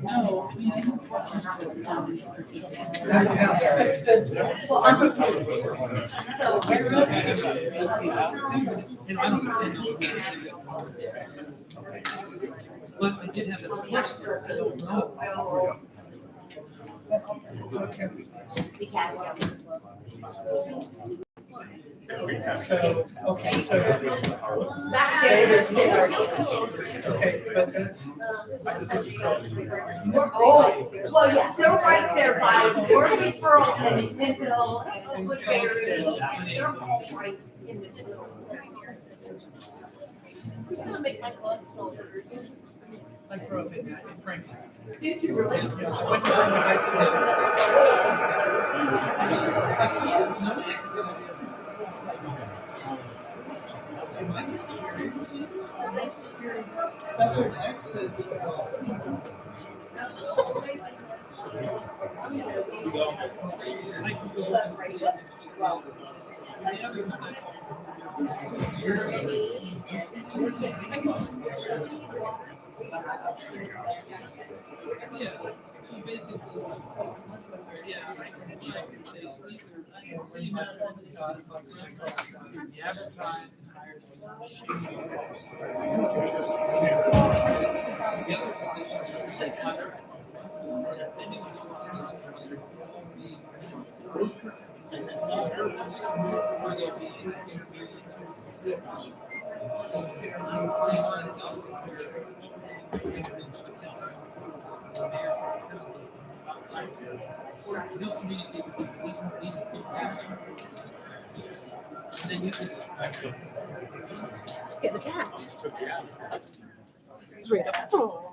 No. Well, I'm confused. So But I did have a question. I don't know. So, okay, so, okay, but that's. oh, well, yeah, they're right there by Murfreesboro and Pinville and Woodbury. They're all right in this little. It's gonna make my gloves smell better. I grew up in Franklin. Did you really? I went to Franklin High School. Southern accents. Just get attacked. Just read it. Oh.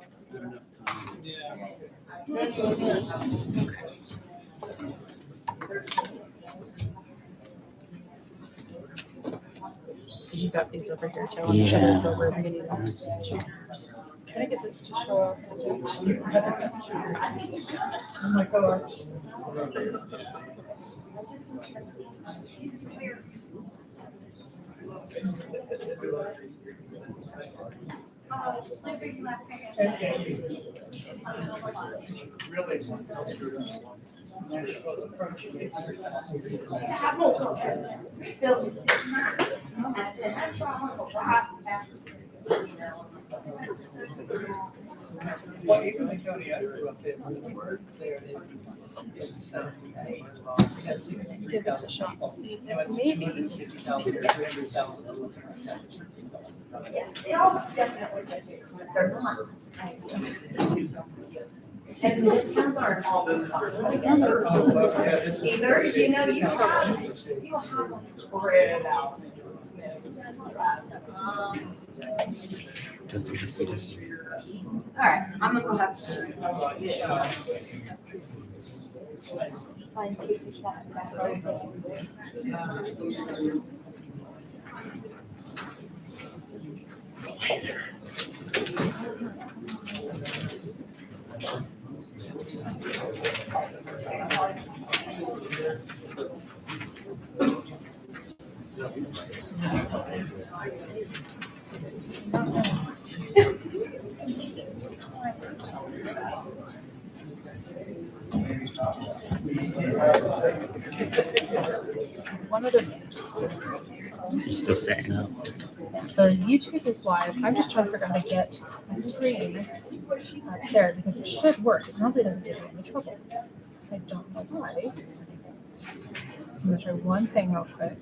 You got these over here too. I'm Yeah. sure over beginning of chairs. Can I get this to show up? Oh my gosh. Really Nashville's approaching it. Well, even the county I grew up in, when we were there in 78, had 63,000 people. Now it's 250,000 or 300,000. They all definitely get it, but they're not. And the towns aren't all together. Either, you know, you have them spread out. All right, I'm gonna go have to. Find Casey's back right there. One other thing. You're still setting up. So YouTube is live. I'm just trying to figure out how to get my screen up there because it should work. It probably doesn't give me any trouble. I don't know why. So I'm gonna try one thing real quick.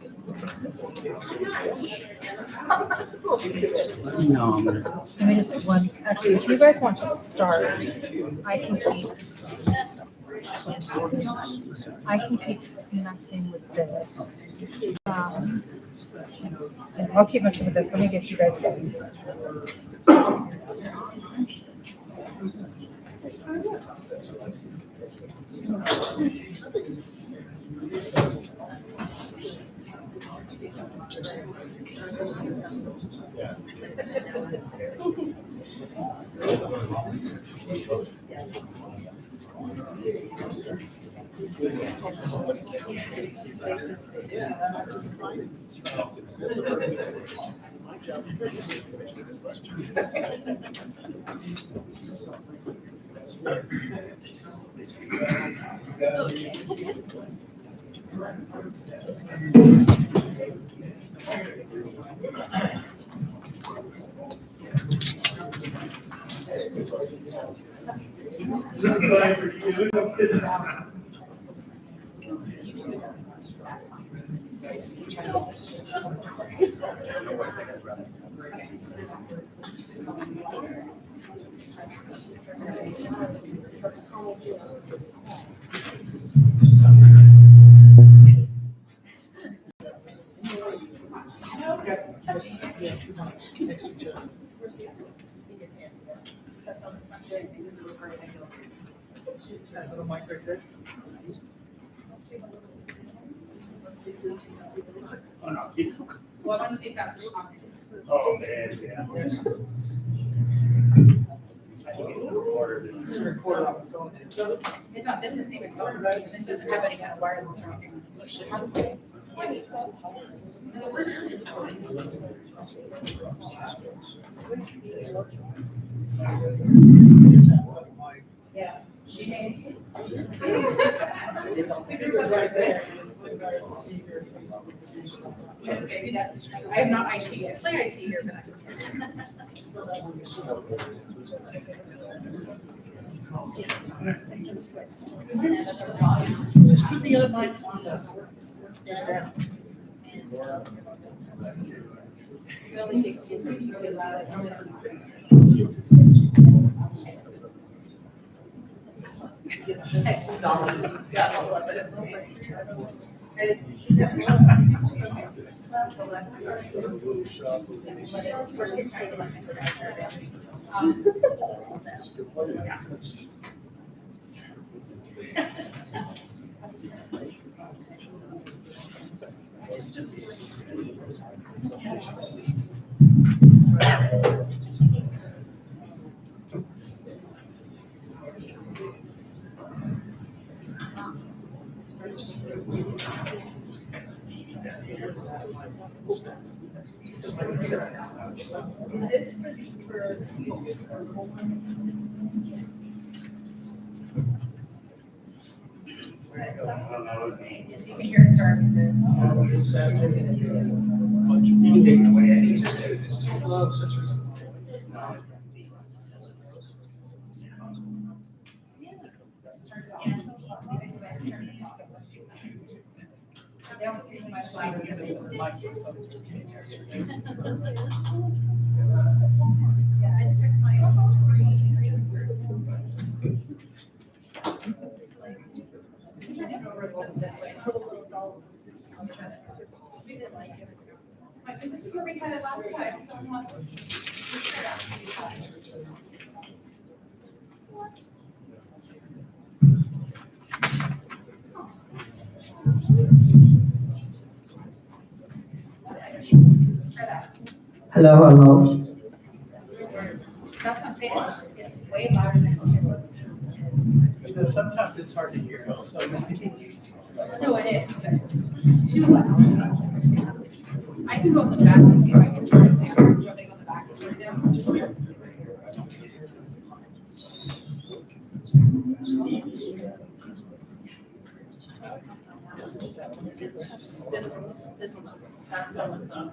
Just let me know. I'm gonna. Give me just one. Actually, if you guys want to start, I can keep messing with this. And I'll keep messing with this. Let me get you guys going. That little mic right there. Well, I want to see if that's possible. Oh, man, yeah. I think it's a recorder. It's a recorder on the phone. It's not, this isn't even going, this doesn't have any kind of wireless or anything, so it should have. Yeah, she hates. Right there. Maybe that's, I have not IT yet, play IT here, but I Put the other mics on this. Really take this really loud. Yes, you can hear it start. You can take it away. It's too low, such a. They don't seem much louder than they were. Yeah, I checked my this way. This is where we had it last time, so I'm not. Hello, hello. That's what I'm saying, it's way louder than it was. You know, sometimes it's hard to hear, so. No, it is, but it's too loud. I can go in the back and see if I can turn it down, jumping on the back and turn it down. This one's, that's the one's on.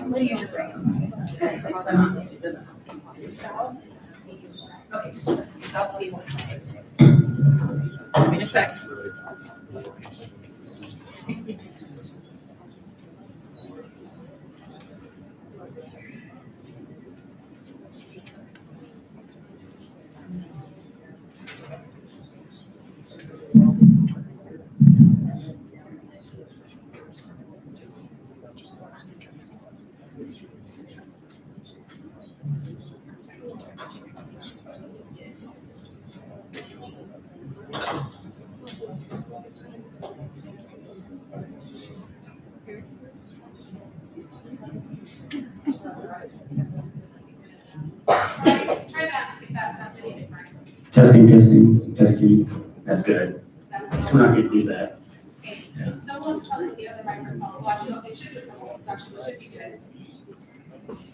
What do you bring? South? Okay, just a second. South B1. Give me just a sec. Try that, see if that's something different. Testing. That's good. So we're not gonna do that. Okay, someone's telling the other microphone, watch it should be, actually, it should be good.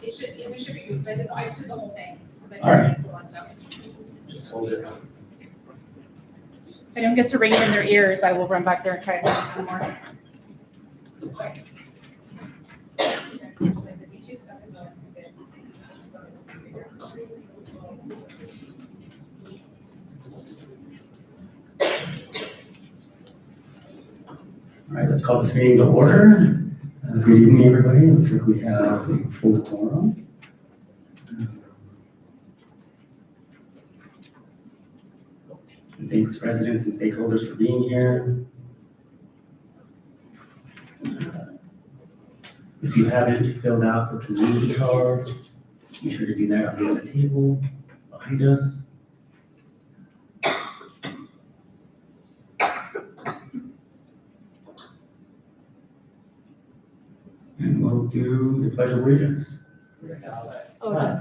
It should be good, because I just did the whole thing. 'Cause I All right. tried to one, so. Just hold it up. If I don't get to ring it in their ears, I will run back there and try to one more. All right, let's call this meeting to order. Good evening, everybody. It looks like we have a full quorum. And thanks residents and stakeholders for being here. If you haven't filled out the community card, be sure to do that on the other table behind us. And we'll do the Pledge of Allegiance. Oh,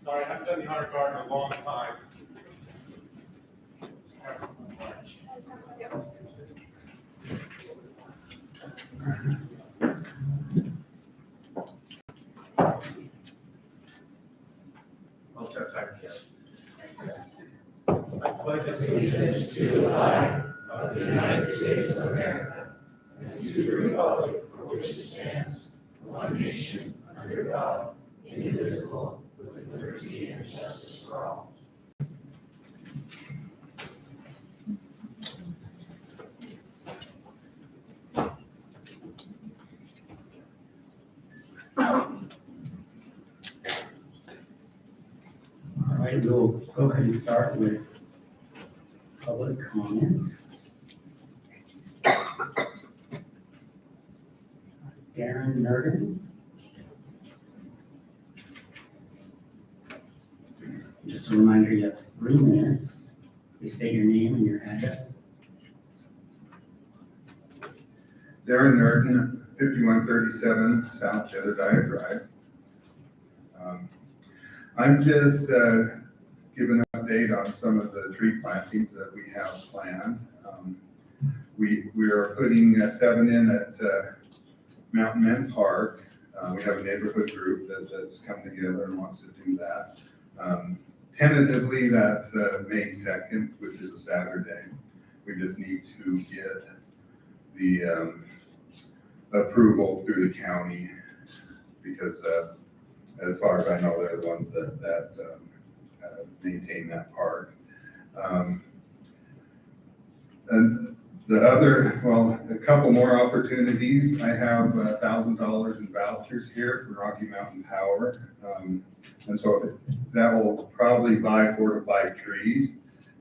Sorry, I haven't done the honor guard in a long time. I'll set aside here. I pledge allegiance to the flag of the United States of America and to the republic for which it stands, one nation, under God, indivisible, with liberty and justice for all. All right, we'll go ahead and start with public comments. Darren Nerden. Just a reminder, you have 3 minutes. Please state your name and your address. Darren Nerden, 5137 South Jedediah Drive. I'm just giving an update on some of the tree plantings that we have planned. We are putting 7 in at Mountain Men Park. We have a neighborhood group that's come together and wants to do that. Tentatively, that's May 2nd, which is a Saturday. We just need to get the approval through the county because as far as I know, they're the ones that maintain that park. And the other, well, a couple more opportunities. I have $1,000 in vouchers here for Rocky Mountain Power. And so that will probably buy 4 to 5 trees.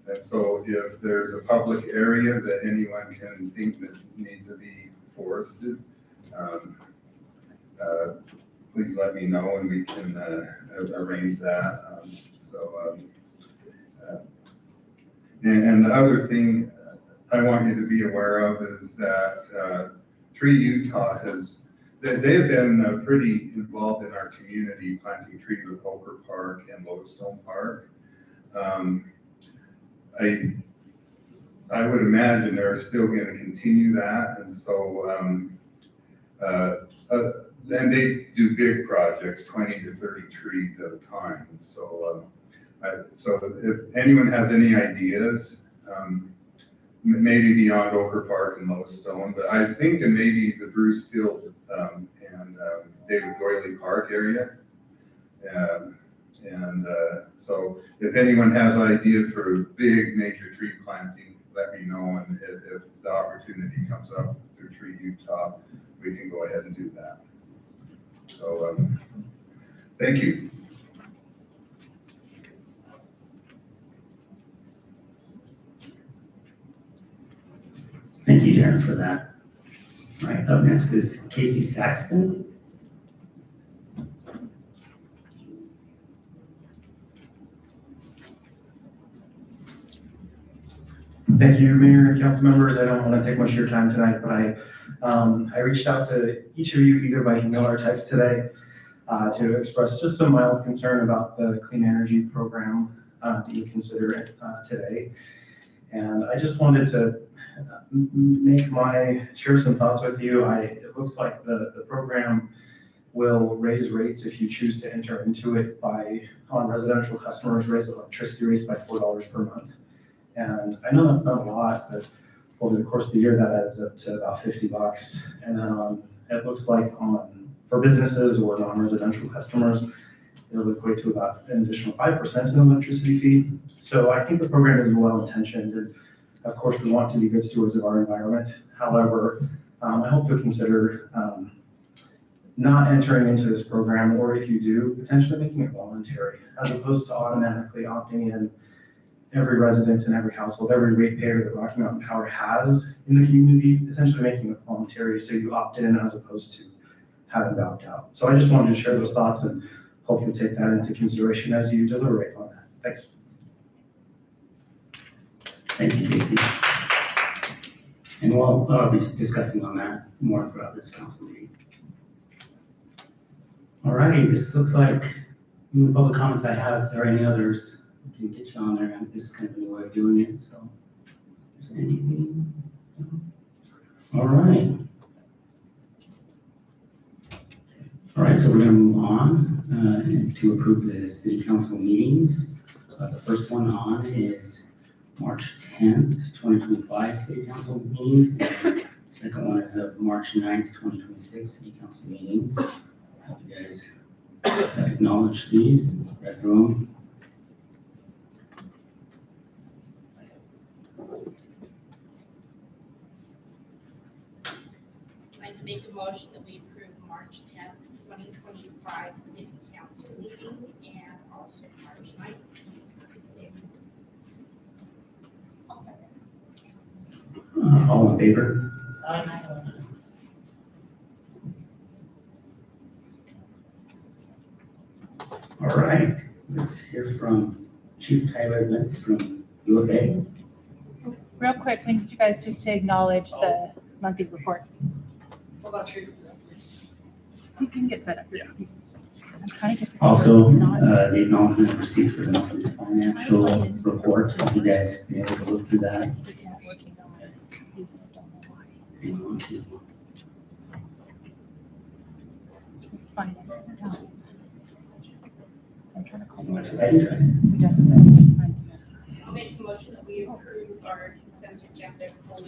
And so if there's a public area that anyone can think that needs to be forested, please let me know and we can arrange that. And the other thing I want you to be aware of is that Tree Utah they have been pretty involved in our community, planting trees at Oker Park and Lodestone Park. I would imagine they're still going to continue that, and so then they do big projects, 20 to 30 trees at a time. So if anyone has any ideas, maybe beyond Oker Park and Lodestone, but I was thinking maybe the Bruce Field and David Doyley Park area. So if anyone has ideas for big major tree planting, let me know, and if the opportunity comes up through Tree Utah, we can go ahead and do that. So thank you. Thank you, Darren, for that. All right, up next is Casey Saxton. Thank you, Mayor and council members. I don't want to take much of your time tonight, but I reached out to each of you either by email or text today to express just some mild concern about the clean energy program that you consider today. And I just wanted to share some thoughts with you. It looks like the program will raise rates if you choose to enter into it on residential customers, raise electricity rates by $4 per month. And I know that's not a lot, but over the course of the year, that adds up to about $50. And then it looks like for businesses or non-residential customers, it'll equate to about an additional 5% in electricity fee. So I think the program is well-intentioned, and of course, we want to be good stewards of our environment. However, I hope you'll consider not entering into this program, or if you do, potentially making it voluntary, as opposed to automatically opting in every resident and every household, every ratepayer that Rocky Mountain Power has in the community, essentially making it voluntary so you opt in as opposed to having to opt out. So I just wanted to share those thoughts and hope you'll take that into consideration as you deliberate on that. Thanks. Thank you, Casey. And we'll be discussing on that more throughout this council meeting. All righty, this looks like the public comments I have. If there are any others, we can get you on there. This is kind of a new way of doing it, so if there's anything. All right. All right, so we're going to move on to approve the city council meetings. The first one on is March 10th, 2025 city council meetings. And the second one is of March 9th, 2026 city council meetings. Have you guys acknowledge these and read through them? I'd make a motion that we approve March 10th, 2025 city council meeting and also March 9th, 2026. All in favor? All right, let's hear from Chief Tyler Lentz from UFA. Real quick, I need you guys just to acknowledge the monthly reports. What about you? You can get set up. Yeah. I'm trying to get this. Also, It's not- the acknowledgement of receipts for the monthly financial report. If you guys be able to look through that. It's not working on it. I don't know why. If you want to. Find it. I'm trying to call You want him. to try? He doesn't know. I'll make a motion that we approve our consent agenda for,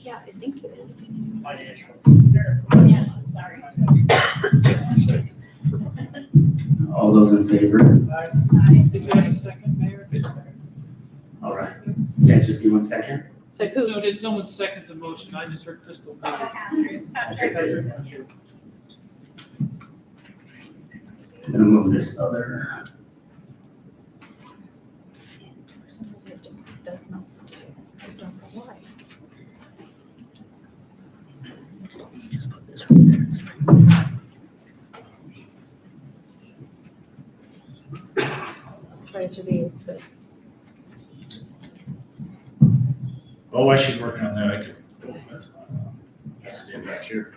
Yeah, I think so. It is. financial, sorry. All those in favor? Did you have a second, Mayor? All right. Yeah, just give 1 second. So who? No, did someone second the motion? I just heard Crystal. Andrew. I'm gonna move this other. For some reason, it just does not. I don't know why. Just put this right there. It's fine. Try each of these, but Well, while she's working on that, I could, that's fine. I'll stand back here.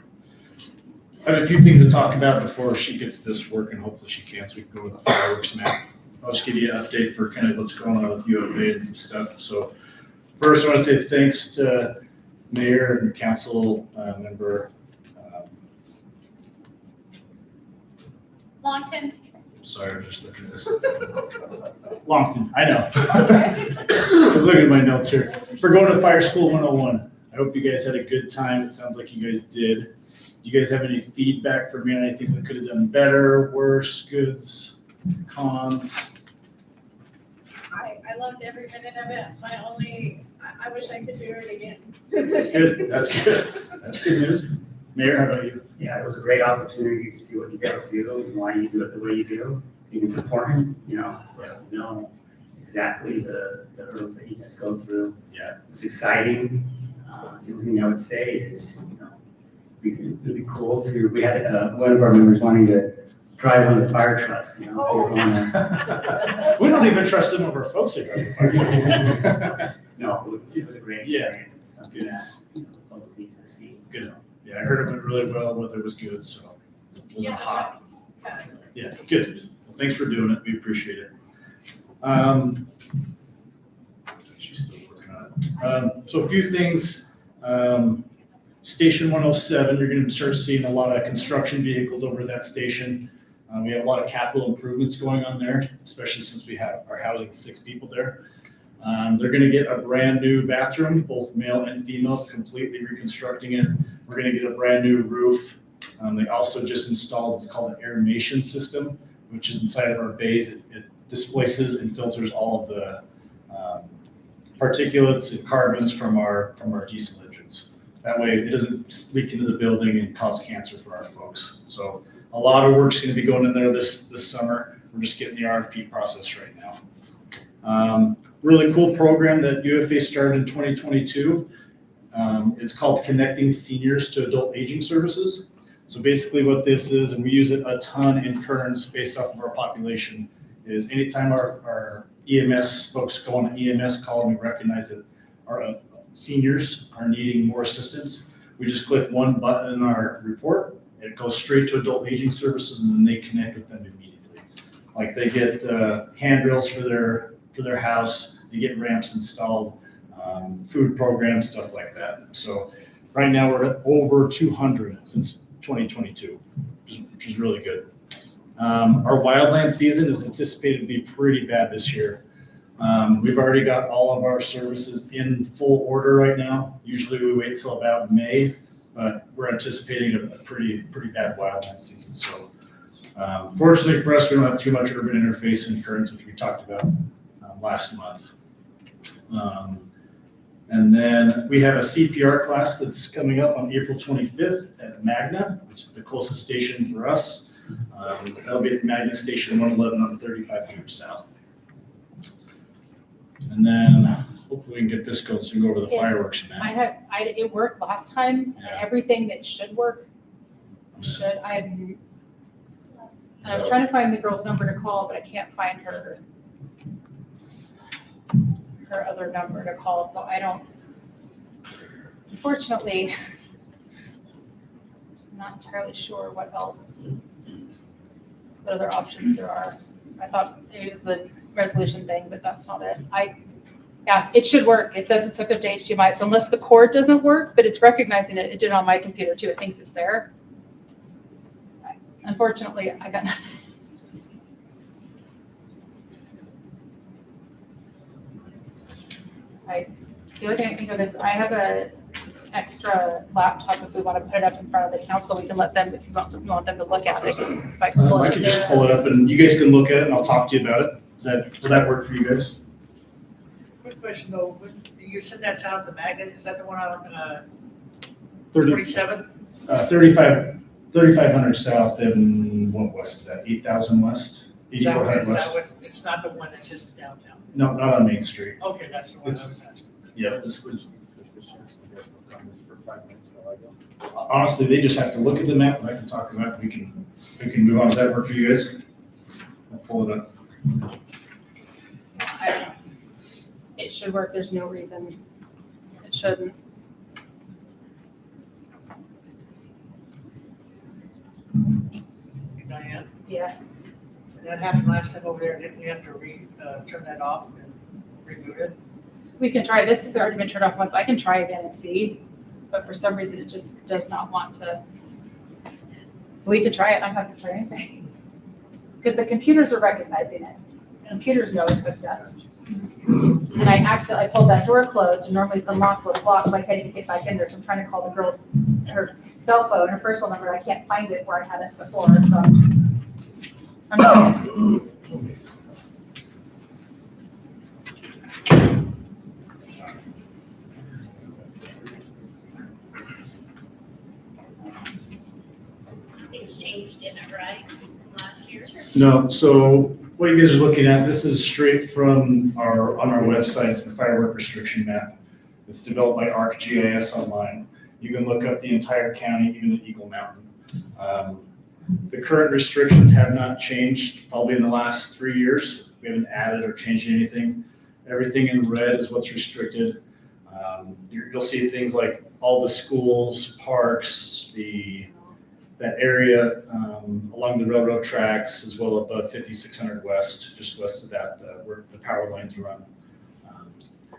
I have a few things to talk about before she gets this working. Hopefully she can, so we can go with the fireworks map. I'll just give you an update for kind of what's going on with UFA and some stuff. So first, I want to say thanks to Mayor and Council member. Longton. Sorry, I was just looking at this. Longton, I know. I was looking at my notes here. We're going to Fire School 101. I hope you guys had a good time. It sounds like you guys did. You guys have any feedback for me on anything that could have done better, worse, goods, cons? I loved every minute of it. I wish I could do it again. Good, that's good. That's good news. Mayor, how about you? Yeah, it was a great opportunity to see what you guys do and why you do it the way you do. I think it's important, for us to know exactly the hurdles that you guys go through. Yeah. It's exciting. The only thing I would say is, it'd be cool to, we had one of our members wanting to drive one of the fire trucks, you know. Oh. They wanna- We don't even trust some of our folks here. No, it was a great Yeah. experience. It's something that people needs to see. Good. Yeah, I heard it went really well, weather was good, so it wasn't hot. Yeah, good. Well, thanks for doing it, we appreciate it. She's still working on it. So a few things, Station 107, you're gonna start seeing a lot of construction vehicles over that station. We have a lot of capital improvements going on there, especially since we are housing 6 people there. They're gonna get a brand new bathroom, both male and female, completely reconstructing it. We're gonna get a brand new roof. They also just installed, it's called an aeration system, which is inside of our bays. It displaces and filters all of the particulates and carbons from our diesel engines. That way it doesn't leak into the building and cause cancer for our folks. So a lot of work's gonna be going in there this summer. We're just getting the RFP process right now. Really cool program that UFA started in 2022. It's called Connecting Seniors to Adult Aging Services. So basically what this is, and we use it a ton in Kearns based off of our population, is anytime our EMS folks go on an EMS call and we recognize that our seniors are needing more assistance, we just click one button in our report, it goes straight to Adult Aging Services, and then they connect with them immediately. Like they get handrails for their house, they get ramps installed, food programs, stuff like that. So right now we're at over 200 since 2022, which is really good. Our wildland season is anticipated to be pretty bad this year. We've already got all of our services in full order right now. Usually we wait till about May, but we're anticipating a pretty bad wildland season. So fortunately for us, we don't have too much urban interface in Kearns, which we talked about last month. And then we have a CPR class that's coming up on April 25th at Magna. It's the closest station for us. That'll be at Magna Station 111 on 3500 South. And then hopefully we can get this going so we can go over the fireworks, man. It worked last time, and Yeah. everything that should work, and I was trying to find the girl's number to call, but I can't find her other number to call, so I don't, unfortunately, I'm not entirely sure what other options there are. I thought it was the resolution thing, but that's not it. Yeah, it should work. It says it's hooked up to HDMI, so unless the cord doesn't work, but it's recognizing it. It did on my computer too. It thinks it's there. Unfortunately, I got nothing. The other thing I think of is I have a extra laptop. If we want to put it up in front of the council, we can let them, if you want them to look at it. If I can pull I it could in just there. pull it up and you guys can look at it and I'll talk to you about it. Will that work for you guys? Quick question though, you said that's out of the Magnet, is that the one on 30 27? 3500 South and what west is that? 8000 West? 8400 West? It's not the one that's in downtown? No, not on Main Street. Okay, that's the one I was asking. Yeah, honestly, they just have to look at the map and I can talk about it. We can move on. Does that work for you guys? I'll pull it up. It should work. There's no reason it shouldn't. Diane, Yeah. that happened last time over there, didn't we have to turn that off and reboot it? We can try. This has already been turned off once. I can try again and see, but for some reason it just does not want to. We can try it. I'm not gonna try anything. Because the computers are recognizing it. Computers know it's hooked up. And I accidentally pulled that door closed, and normally it's unlocked with lock, so I can't even get back in there. So I'm trying to call the girl's, her cell phone, her personal number. I can't find it where I had it before, so. I'm just Things changed in it, right, last year? No, so what you guys are looking at, this is straight from on our website, it's the firework restriction map. It's developed by ArcGIS Online. You can look up the entire county, even at Eagle Mountain. The current restrictions have not changed probably in the last 3 years. We haven't added or changed anything. Everything in red is what's restricted. You'll see things like all the schools, parks, that area along the railroad tracks, as well above 5600 West, just west of that, where the power lines run.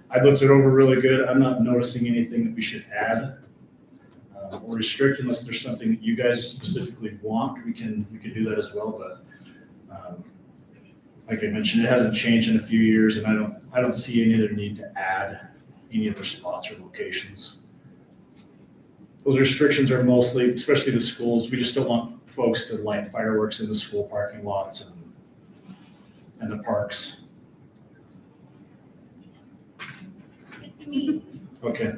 I've looked it over really good. I'm not noticing anything that we should add or restrict unless there's something that you guys specifically want. We can do that as well. But like I mentioned, it hasn't changed in a few years, and I don't see any other need to add any other spots or locations. Those restrictions are mostly, especially the schools, we just don't want folks to light fireworks in the school parking lots and the parks. Okay.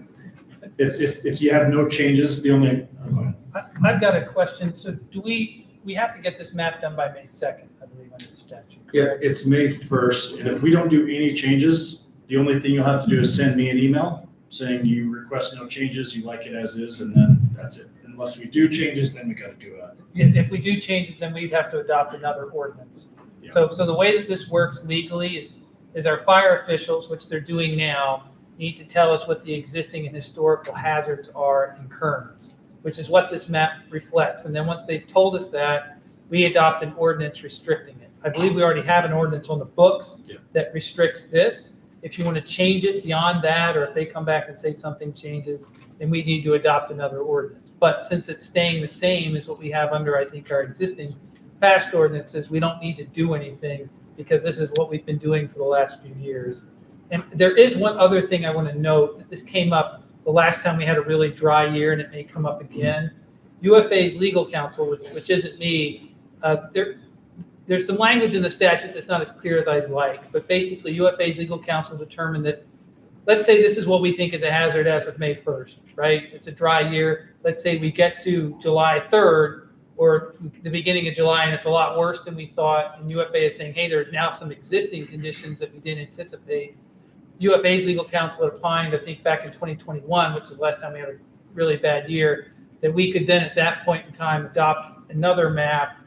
If you have no changes, the only, go ahead. I've got a question. So do we have to get this map done by May 2nd, I believe, under the statute? Yeah, correct? it's May 1st, and if we don't do any changes, the only thing you'll have to do is send me an email saying you request no changes, you like it as is, and then that's it. Unless we do changes, then we gotta do it. If we do changes, then we'd have to adopt another ordinance. Yeah. So the way that this works legally is our fire officials, which they're doing now, need to tell us what the existing and historical hazards are in Kearns, which is what this map reflects. And then once they've told us that, we adopt an ordinance restricting it. I believe we already have an ordinance on the books that restricts this. If you want to change it beyond that, or if they come back and say something changes, then we need to adopt another ordinance. But since it's staying the same as what we have under, I think, our existing past ordinances, we don't need to do anything because this is what we've been doing for the last few years. And there is one other thing I want to note. That this came up the last time we had a really dry year, and it may come up again. UFA's legal counsel, which isn't me, there's some language in the statute that's not as clear as I'd like, but basically UFA's legal counsel determined that, let's say this is what we think is a hazard as of May 1st, right? It's a dry year. Let's say we get to July 3rd or the beginning of July and it's a lot worse than we thought, and UFA is saying, hey, there are now some existing conditions that we didn't anticipate. UFA's legal counsel had opined, I think back in 2021, which is the last time we had a really bad year, that we could then at that point in time adopt another map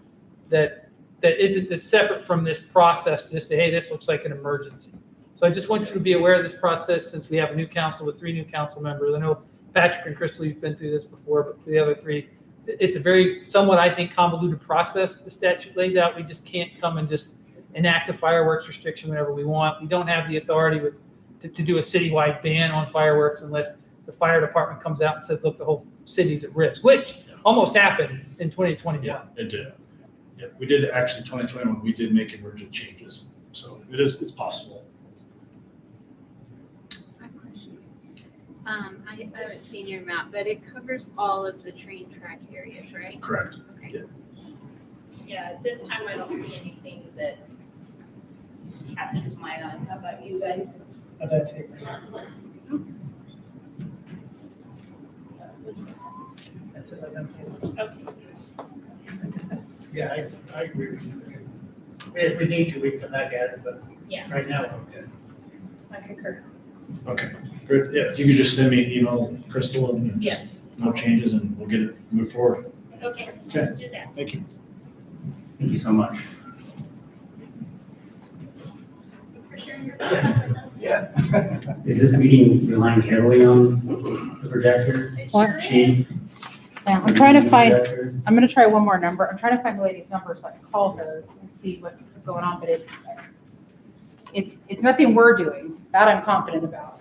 that's separate from this process to just say, hey, this looks like an emergency. So I just want you to be aware of this process since we have a new council with 3 new council members. I know Patrick and Crystal, you've been through this before, but for the other 3, it's a very somewhat, I think, convoluted process the statute lays out. We just can't come and just enact a fireworks restriction whenever we want. We don't have the authority to do a citywide ban on fireworks unless the fire department comes out and says, look, the whole city's at risk, which almost happened in 2021. Yeah, it did. Yeah, we did actually 2021. We did make emergent changes, so it's possible. I have a question. I haven't seen your map, but it covers all of the train track areas, right? Correct. Okay. Yeah, at this time I don't see anything that captures my eye. How about you guys? Okay. Yeah, I agree with you. If we need to, we can come back at it, but Yeah. right now, we're good. I concur. Okay, great. Yeah, if you could just send me an email, Crystal, and just no changes, and we'll get it moved forward. Okay, Okay. I'll do that. Thank you. Thank you so much. Thanks for sharing your thoughts with us. Yes. Is this meeting relying heavily on the projector? It What? sure is. Chief? Yeah, I'm trying to find, Projector? I'm gonna try one more number. I'm trying to find the lady's number so I can call her and see what's going on, but it's nothing we're doing. That I'm confident about.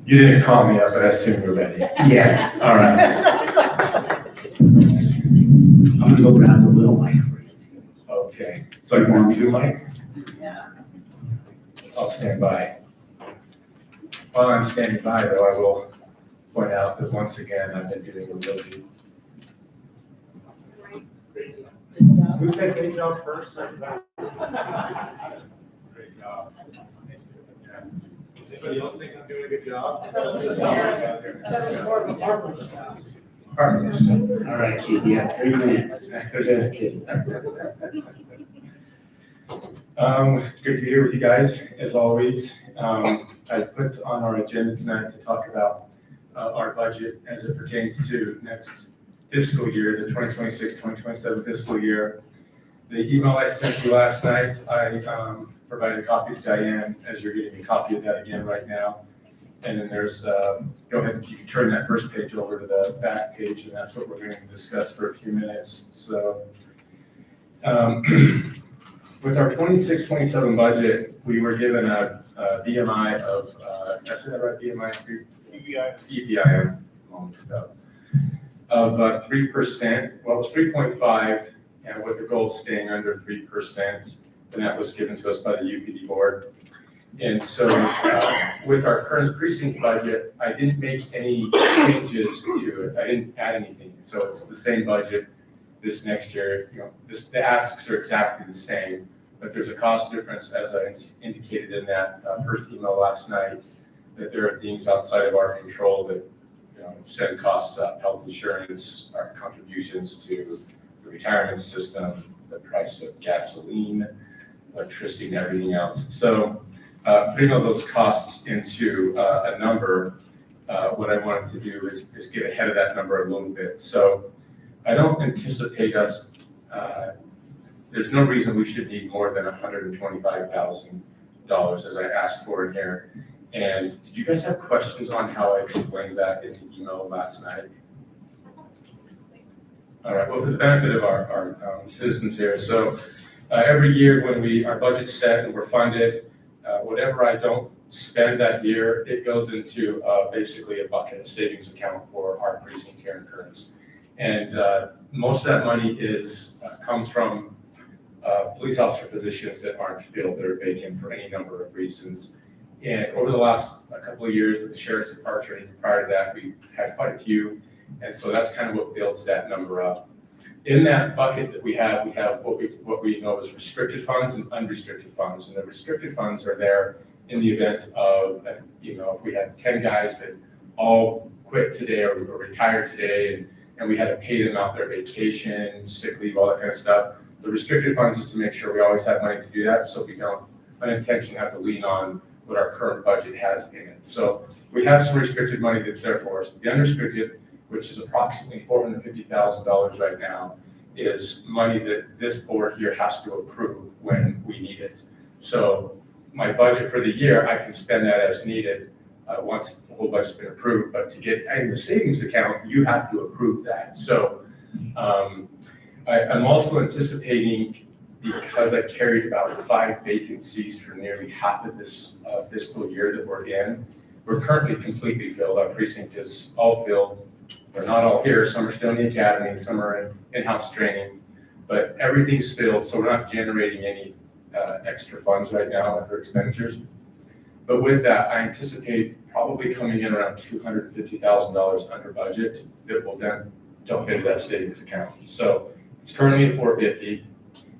You didn't call me up, but I assume you're ready. Yes, all right. I'm gonna go grab the little mic for you too. Okay, so you want 2 mics? I'll stand by. While I'm standing by, though, I will point out that once again, I've been doing a really. Who said good job first? Great job. Anybody else think I'm doing a good job? All right, Chief, you have 3 minutes. Just kidding. It's great to be here with you guys, as always. I put on our agenda tonight to talk about our budget as it pertains to next fiscal year, the 2026-2027 fiscal year. The email I sent you last night, I provided a copy to Diane, as you're getting a copy of that again right now. And then there's, go ahead, you can turn that first page over to the back page, and that's what we're going to discuss for a few minutes. So with our 26-27 budget, we were given a BMI of, did I say that right, BMI? EBI, all this stuff, of 3%, well, it was 3.5, and with the goal of staying under 3%, and that was given to us by the UPD board. And so with our Kearns precinct budget, I didn't make any changes to it. I didn't add anything. So it's the same budget this next year. You know, the asks are exactly the same, but there's a cost difference, as I indicated in that first email last night, that there are things outside of our control that, you know, send costs up: health insurance, our contributions to the retirement system, the price of gasoline, electricity, and everything else. So putting all those costs into a number, what I wanted to do is get ahead of that number a little bit. So I don't anticipate us, there's no reason we should need more than $125,000 as I asked for in here. And did you guys have questions on how I explained that in the email last night? All right, well, for the benefit of our citizens here, so every year when our budget's set and we're funded, whatever I don't spend that year, it goes into basically a bucket, a savings account for our precinct here in Kearns. And most of that money comes from police officer positions that aren't filled, that are vacant for any number of reasons. And over the last couple of years with the sheriff's departure, and prior to that, we've had quite a few. And so that's kind of what builds that number up. In that bucket that we have what we know as restricted funds and unrestricted funds. And the restricted funds are there in the event of, you know, if we had 10 guys that all quit today or retired today, and we had to pay them out their vacation, sick leave, all that kind of stuff. The restricted funds is to make sure we always have money to do that, so we don't unintentionally have to lean on what our current budget has in it. So we have some restricted money that's there for us. The unrestricted, which is approximately $450,000 right now, is money that this board here has to approve when we need it. So my budget for the year, I can spend that as needed once the whole budget's been approved, but to get in the savings account, you have to approve that. So I'm also anticipating, because I carried about 5 vacancies for nearly half of this fiscal year that we're in. We're currently completely filled. Our precinct is all filled. They're not all here. Some are still in the academy, some are in-house training, but everything's filled, so we're not generating any extra funds right now under expenditures. But with that, I anticipate probably coming in around $250,000 under budget that will then dump into that savings account. So it's currently at $450.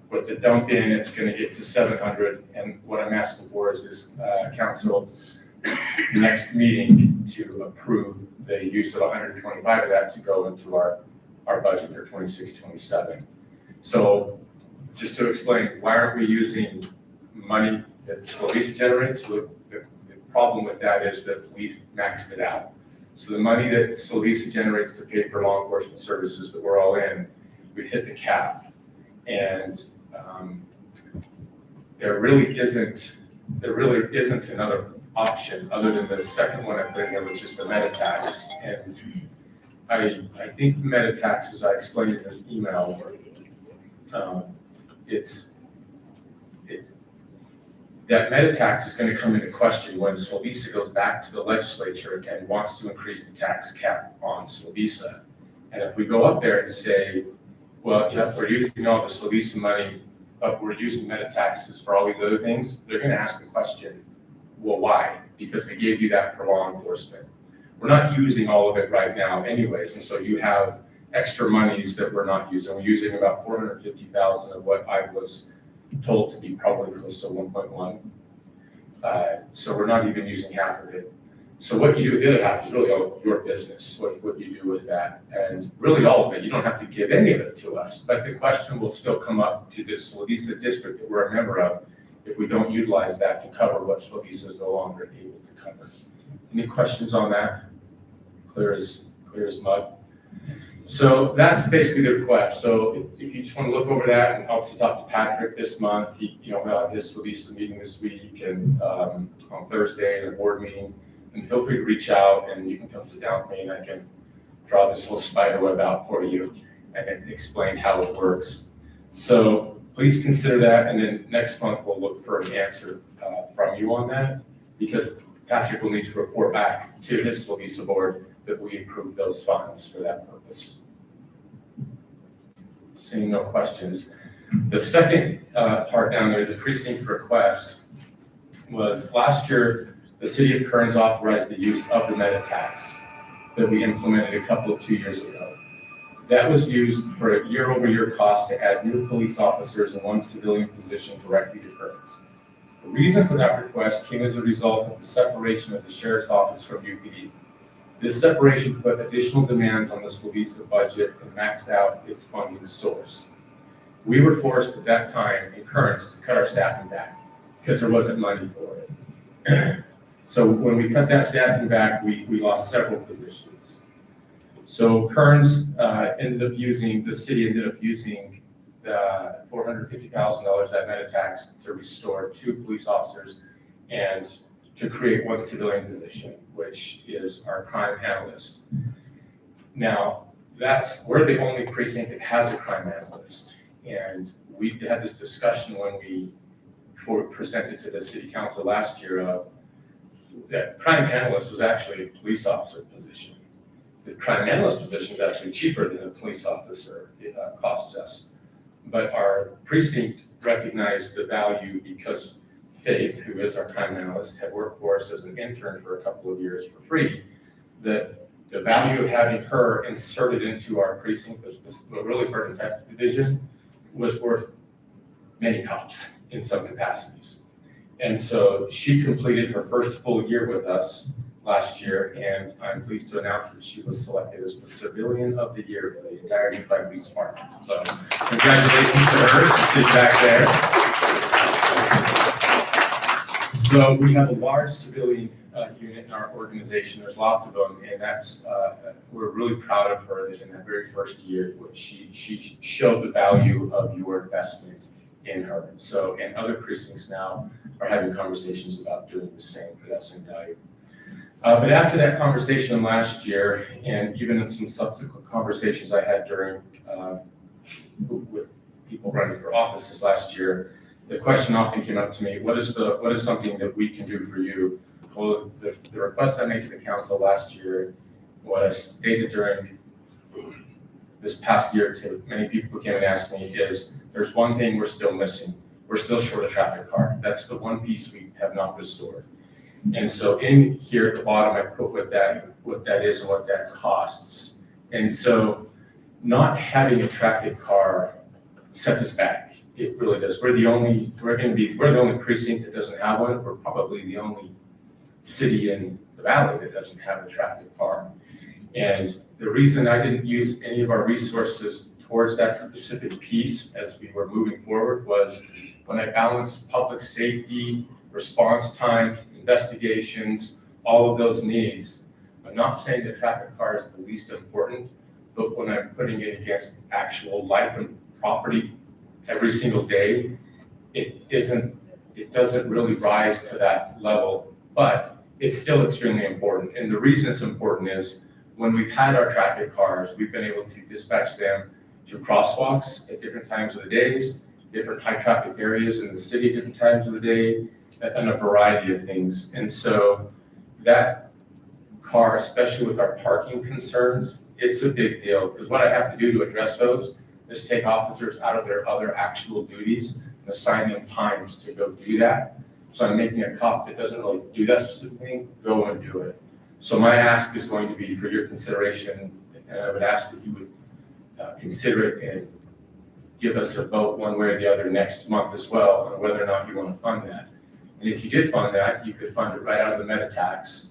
With the dump in, it's going to get to $700. And what I'm asking for is this council next meeting to approve the use of 125 of that to go into our budget for 26-27. So just to explain, why aren't we using money that Slovisa generates? The problem with that is that we've maxed it out. So the money that Slovisa generates to pay for law enforcement services that we're all in, we've hit the cap. And there really isn't another option other than the second one I put in here, which is the meta tax. And I think the meta tax, as I explained in this email, that meta tax is going to come into question when Slovisa goes back to the legislature and wants to increase the tax cap on Slovisa. And if we go up there and say, well, yeah, we're using all the Slovisa money, but we're using meta taxes for all these other things, they're going to ask the question, well, why? Because we gave you that for law enforcement. We're not using all of it right now anyways, and so you have extra monies that we're not using. We're using about $450,000 of what I was told to be probably close to 1.1. So we're not even using half of it. So what you do with the other half is really all your business, what you do with that. And really all of it, you don't have to give any of it to us, but the question will still come up to this Slovisa district that we're a member of if we don't utilize that to cover what Slovisa is no longer able to cover. Any questions on that? Clear as mud. So that's basically the request. So if you just want to look over that and obviously talk to Patrick this month, he'll have his Slovisa meeting this week and on Thursday, a board meeting. And feel free to reach out and you can come sit down with me and I can draw this whole spider web out for you and explain how it works. So please consider that. And then next month we'll look for an answer from you on that because Patrick will need to report back to his Slovisa board that we approved those funds for that purpose. Seeing no questions. The second part down there, the precinct request, was last year, the city of Kearns authorized the use of the meta tax that we implemented a couple of 2 years ago. That was used for a year-over-year cost to add new police officers and one civilian position directly to Kearns. The reason for that request came as a result of the separation of the sheriff's office from UPD. This separation put additional demands on the Slovisa budget and maxed out its funding source. We were forced at that time in Kearns to cut our staffing back because there wasn't money for it. So when we cut that staffing back, we lost several positions. So Kearns the city ended up using the $450,000, that meta tax, to restore 2 police officers and to create 1 civilian position, which is our crime analyst. Now, we're the only precinct that has a crime analyst. And we had this discussion before we presented to the city council last year of that crime analyst was actually a police officer position. The crime analyst position is actually cheaper than a police officer. It costs us. But our precinct recognized the value because Faith, who is our crime analyst, had worked for us as an intern for a couple of years for free. That the value of having her inserted into our precinct, this really for detective division, was worth many cops in some capacities. And so she completed her first full year with us last year, and I'm pleased to announce that she was selected as the Civilian of the Year for the entire Unified Police Department. So congratulations to her, she's sitting back there. So we have a large civilian unit in our organization. There's lots of them, and we're really proud of her that in that very first year, she showed the value of your investment in her. So, and other precincts now are having conversations about doing the same for that same value. But after that conversation last year, and even in some subsequent conversations I had with people running for offices last year, the question often came up to me, what is something that we can do for you? Well, the request I made to the council last year, what I stated during this past year to many people who came and asked me is, there's one thing we're still missing. We're still short a traffic car. That's the one piece we have not restored. And so in here at the bottom, I put what that is and what that costs. And so not having a traffic car sets us back. It really does. We're the only precinct that doesn't have one. We're probably the only city in the valley that doesn't have a traffic car. And the reason I didn't use any of our resources towards that specific piece as we were moving forward was when I balanced public safety, response times, investigations, all of those needs. I'm not saying the traffic car is the least important, but when I'm putting it against actual life and property every single day, it doesn't really rise to that level, but it's still extremely important. And the reason it's important is when we've had our traffic cars, we've been able to dispatch them to crosswalks at different times of the days, different high traffic areas in the city at different times of the day, and a variety of things. And so that car, especially with our parking concerns, it's a big deal because what I have to do to address those is take officers out of their other actual duties and assign them times to go do that. So I'm making a cop that doesn't really do that specifically, go and do it. So my ask is going to be for your consideration, and I would ask that you would consider it and give us a vote one way or the other next month as well on whether or not you want to fund that. And if you did fund that, you could fund it right out of the meta tax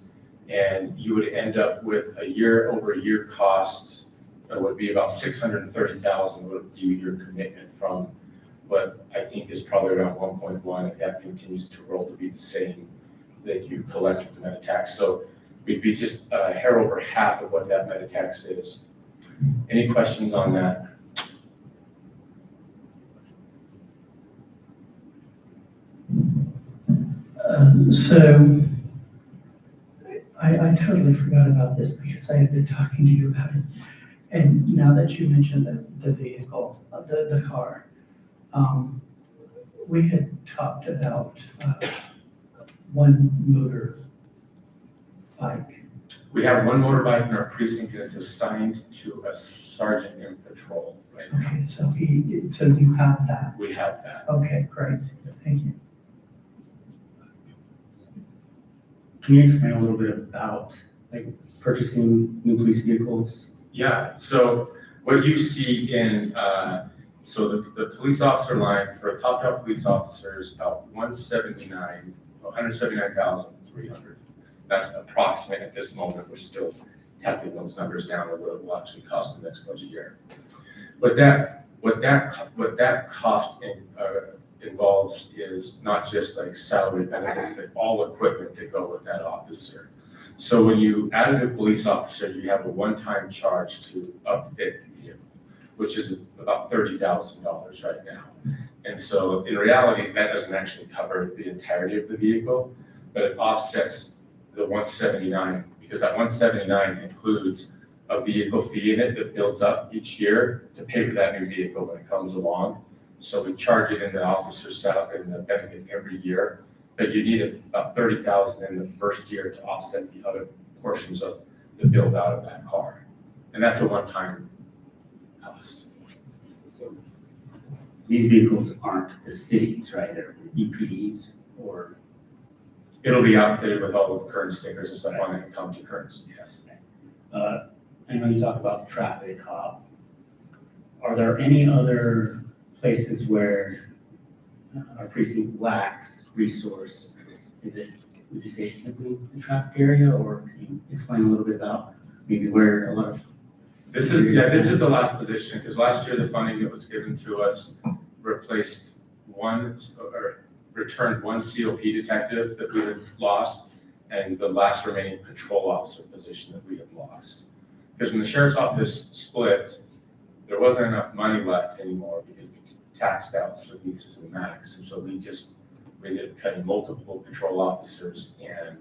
And you would end up with a year-over-year cost that would be about $630,000 would be your commitment from what I think is probably around 1.1, if that continues to roll to be the same that you collect with the meta tax. So we'd be just a hair over half of what that meta tax is. Any questions on that? So I totally forgot about this because I had been talking to you about it. And now that you mentioned the vehicle, the car, we had talked about one motor bike. We have one motorbike in our precinct and it's assigned to a sergeant in patrol right now. Okay, so you have that. We have that. Okay, great. Thank you. Can you explain a little bit about like purchasing new police vehicles? Yeah, so what you see in, so the police officer line for a top police officer is about 179,300. That's approximate at this moment. We're still tapping those numbers down to what it will actually cost the next budget year. But what that cost involves is not just like salary benefits, but all equipment that go with that officer. So when you add a new police officer, you have a one-time charge to upfit the vehicle, which is about $30,000 right now. And so in reality, that doesn't actually cover the entirety of the vehicle, but it offsets the 179, because that 179 includes a vehicle fee in it that builds up each year to pay for that new vehicle when it comes along. So we charge it in the officer's salary and the benefit every year, but you need about $30,000 in the first year to offset the other portions of the build out of that car. And that's a one-time cost. So these vehicles aren't the cities, right? They're EPDs or? It'll be outfitted with all of Kearns stickers and stuff on it and come to Kearns, yes. I know you talk about the traffic cop. Are there any other places where our precinct lacks resource? Would you say it's simply the traffic area, or can you explain a little bit about maybe where a lot of? This is the last position, because last year the funding that was given to us returned one COP detective that we had lost, and the last remaining patrol officer position that we had lost. Because when the sheriff's office split, there wasn't enough money left anymore because we taxed out Sleaze to the max. And so we ended up cutting multiple patrol officers and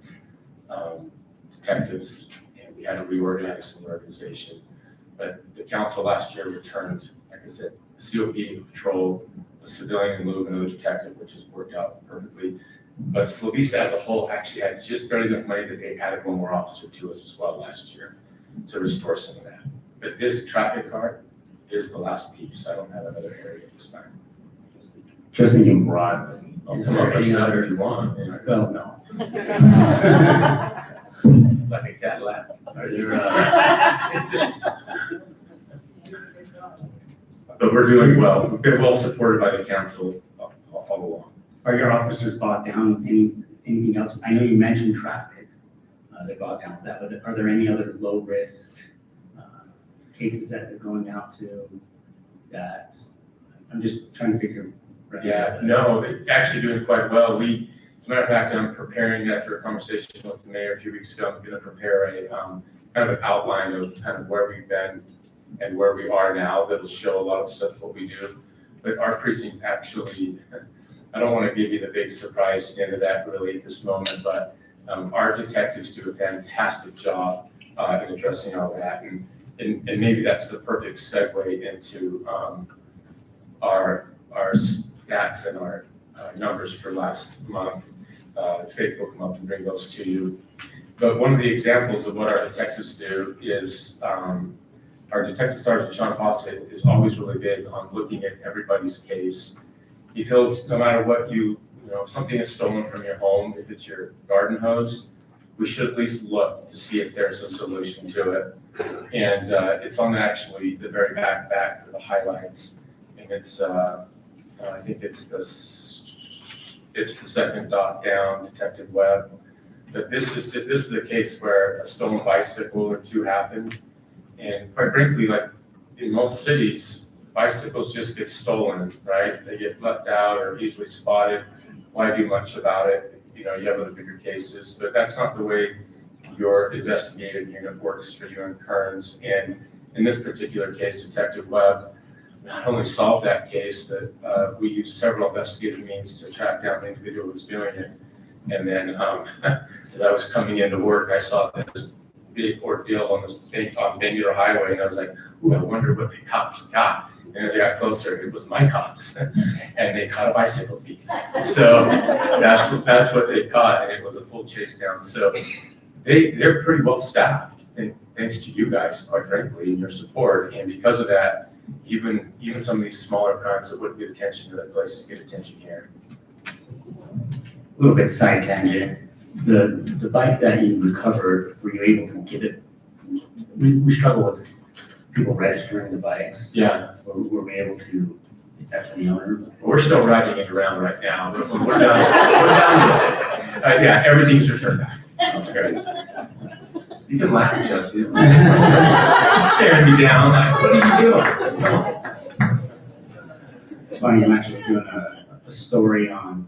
detectives, and we had to reorganize the organization. But the council last year returned, like I said, a COP, a patrol, a civilian in lieu of another detective, which has worked out perfectly. But Sleaze as a whole actually had just barely enough money that they added one more officer to us as well last year to restore some of that. But this traffic card is the last piece. I don't have another area this time. Just thinking broadly. I'll come up with stuff if you want. Well, no. Like a Cadillac. But we're doing well. We've been well supported by the council all along. Are your officers bogged down with anything else? I know you mentioned traffic. They bogged down with that, but are there any other low risk cases that they're going out to that? I'm just trying to figure. Yeah, no, they're actually doing quite well. As a matter of fact, I'm preparing after a conversation with the mayor a few weeks ago. I'm going to prepare a kind of an outline of kind of where we've been and where we are now. That'll show a lot of stuff what we do. But our precinct actually, I don't want to give you the big surprise at the end of that really at this moment, but our detectives do a fantastic job in addressing all that. And maybe that's the perfect segue into our stats and our numbers for last month. Faith will come up and bring those to you. But one of the examples of what our detectives do is our Detective Sergeant Sean Fawcett is always really big on looking at everybody's case. He feels no matter what if something is stolen from your home, if it's your garden hose, we should at least look to see if there's a solution to it. And it's on actually the very back for the highlights. And it's, I think it's the second dot down, Detective Webb. that this is a case where a stolen bicycle or two happened. And quite frankly, like in most cities, bicycles just get stolen, right? They get left out or easily spotted. Why do much about it? You know, you have other bigger cases, but that's not the way your investigative unit works for you in Kearns. And in this particular case, Detective Webb not only solved that case, that we used several investigative means to track down the individual who was doing it. And then as I was coming into work, I saw this big ordeal on Bangular Highway, and I was like, ooh, I wonder what the cops got. And as I got closer, it was my cops, and they caught a bicycle thief. So that's what they caught, and it was a full chase down. So they're pretty well staffed, and thanks to you guys, quite frankly, and your support. And because of that, even some of these smaller crimes that wouldn't get attention to other places get attention here. A little bit side tangent. The bike that you recovered, were you able to give it? We struggle with people registering the bikes. Yeah. Were we able to get that to the owner? We're still riding it around right now. We're done. We're done. Yeah, everything's returned back. Okay. You can laugh, Jesse. Just staring me down. Like, what are you doing? It's funny. I'm actually doing a story on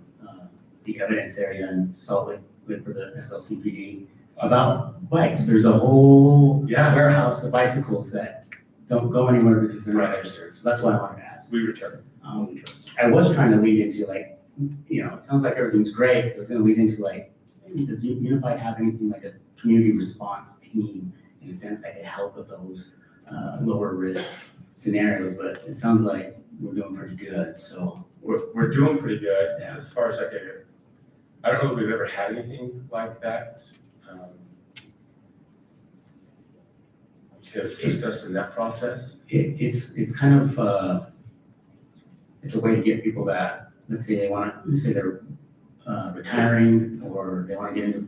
the evidence area in Salt Lake for the SLCPD about bikes. There's a whole warehouse of bicycles that don't go anywhere because they're not registered. So that's why I wanted to ask. We return. I was trying to lead into like, you know, it sounds like everything's great. Because I was going to lead into like, does Unified have anything like a community response team in a sense that could help with those lower risk scenarios? But it sounds like we're doing pretty good. So we're doing pretty good as far as I don't know if we've ever had anything like that to assist us in that process. It's kind of it's a way to get people that, let's say they're retiring or they want to get into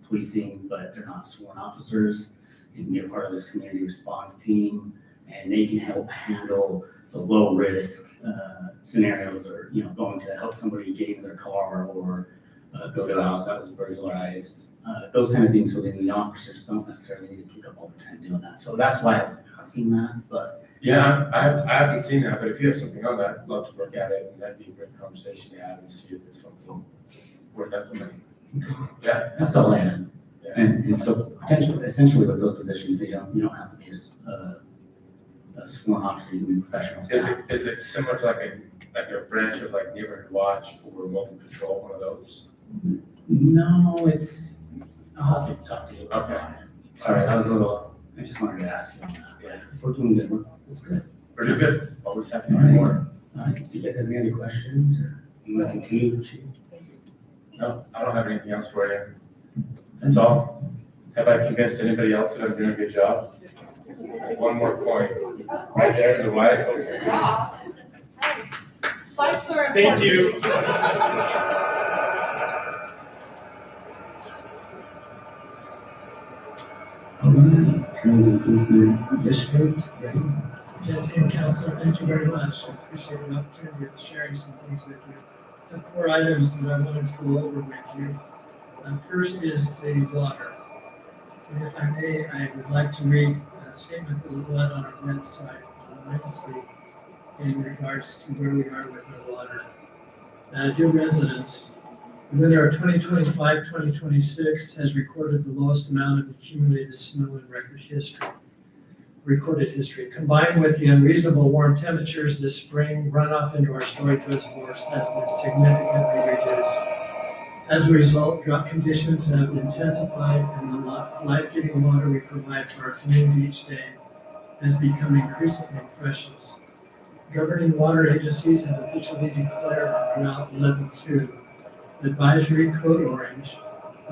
policing, but they're not sworn officers. They can be a part of this community response team, and they can help handle the low risk scenarios, or going to help somebody get into their car or go to a house that was burglarized, those kind of things. So then the officers don't necessarily need to take up all the time doing that. So that's why I was asking that. But yeah, I haven't seen that. But if you have something on that, I'd love to look at it, and that'd be a great conversation to have and see if it's something worth implementing. Yeah, that's all I had. Yeah. And so essentially with those positions, you don't have to be a sworn officer, you can be professional staff. Is it similar to like a branch of like neighborhood watch or mobile patrol, one of those? No, I'll have to talk to you. Okay. Sorry, that was a little, I just wanted to ask you. Yeah. If we're doing good, that's good. We're doing good. Always happy to do more. Do you guys have any other questions, or you want to continue? No, I don't have anything else for you. That's all. Have I convinced anybody else that I'm doing a good job? One more point. Right there in the white. Okay. Thank you. All right, Kearns Improvement District, right? Jesse and Council, thank you very much. I appreciate an opportunity of sharing some things with you. I have 4 items that I wanted to go over with you. First is the water. And if I may, I would like to read a statement that we had on our website on Wednesday in regards to where we are with our water. Dear residents, the winter of 2025-2026 has recorded the lowest amount of accumulated snow in recorded history. Combined with the unreasonable warm temperatures this spring, runoff into our storage reservoirs has been significantly reduced. As a result, drought conditions have intensified, and the life-giving water we provide for our community each day has become increasingly precious. Governing water agencies have officially declared drought level 2, advisory code orange,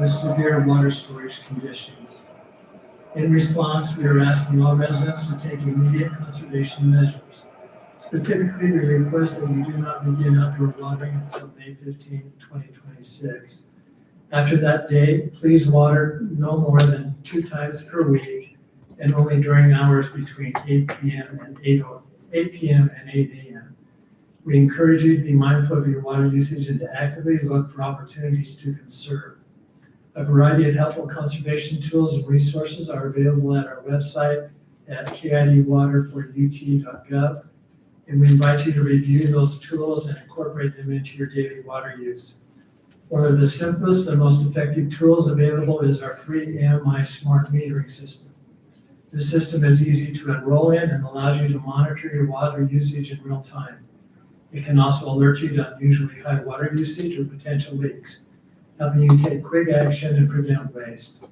with severe water storage conditions. In response, we are asking all residents to take immediate conservation measures. Specifically, we request that you do not begin outdoor watering until May 15, 2026. After that date, please water no more than 2 times per week and only during hours between 8 p.m. and 8 a.m. We encourage you to be mindful of your water usage and to actively look for opportunities to conserve. A variety of helpful conservation tools and resources are available at our website at kidwaterforut.gov. And we invite you to review those tools and incorporate them into your daily water use. One of the simplest and most effective tools available is our free AMI smart metering system. This system is easy to enroll in and allows you to monitor your water usage in real time. It can also alert you to unusually high water usage or potential leaks, helping you take quick action and prevent waste.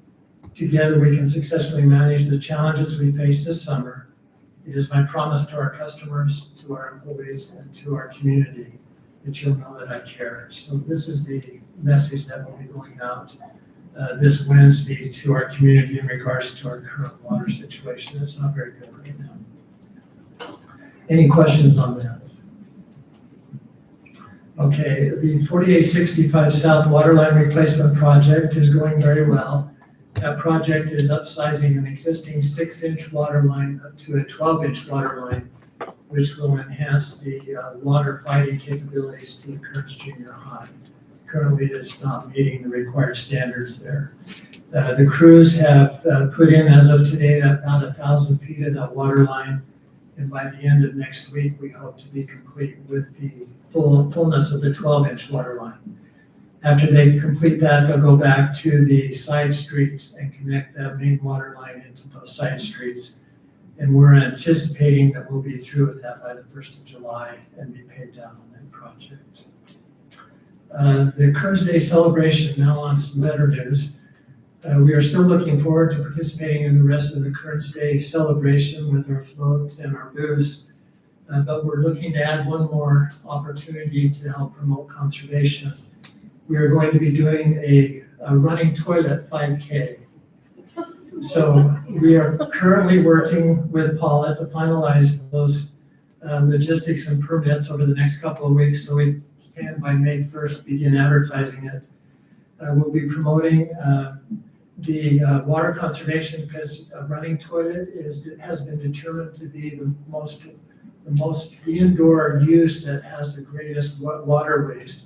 Together, we can successfully manage the challenges we face this summer. It is my promise to our customers, to our employees, and to our community that you'll know that I care. So this is the message that will be going out this Wednesday to our community in regards to our current water situation. It's not very good right now. Any questions on that? Okay, the 4865 South Waterline Replacement Project is going very well. That project is upsizing an existing 6-inch water line up to a 12-inch water line, which will enhance the water fighting capabilities to the Kearns Junior High. Currently, it's not meeting the required standards there. The crews have put in, as of today, about 1,000 feet of that water line. And by the end of next week, we hope to be complete with the fullness of the 12-inch water line. After they complete that, they'll go back to the side streets and connect that main water line into those side streets. And we're anticipating that we'll be through with that by the 1st of July and be paid down on that project. The Kearns Day celebration, now on some better news. We are still looking forward to participating in the rest of the Kearns Day celebration with our float and our booths. But we're looking to add one more opportunity to help promote conservation. We are going to be doing a running toilet 5K. So we are currently working with Paula to finalize those logistics and permits over the next couple of weeks, so we can by May 1st begin advertising it. We'll be promoting the water conservation because a running toilet has been determined to be the most indoor use that has the greatest water waste.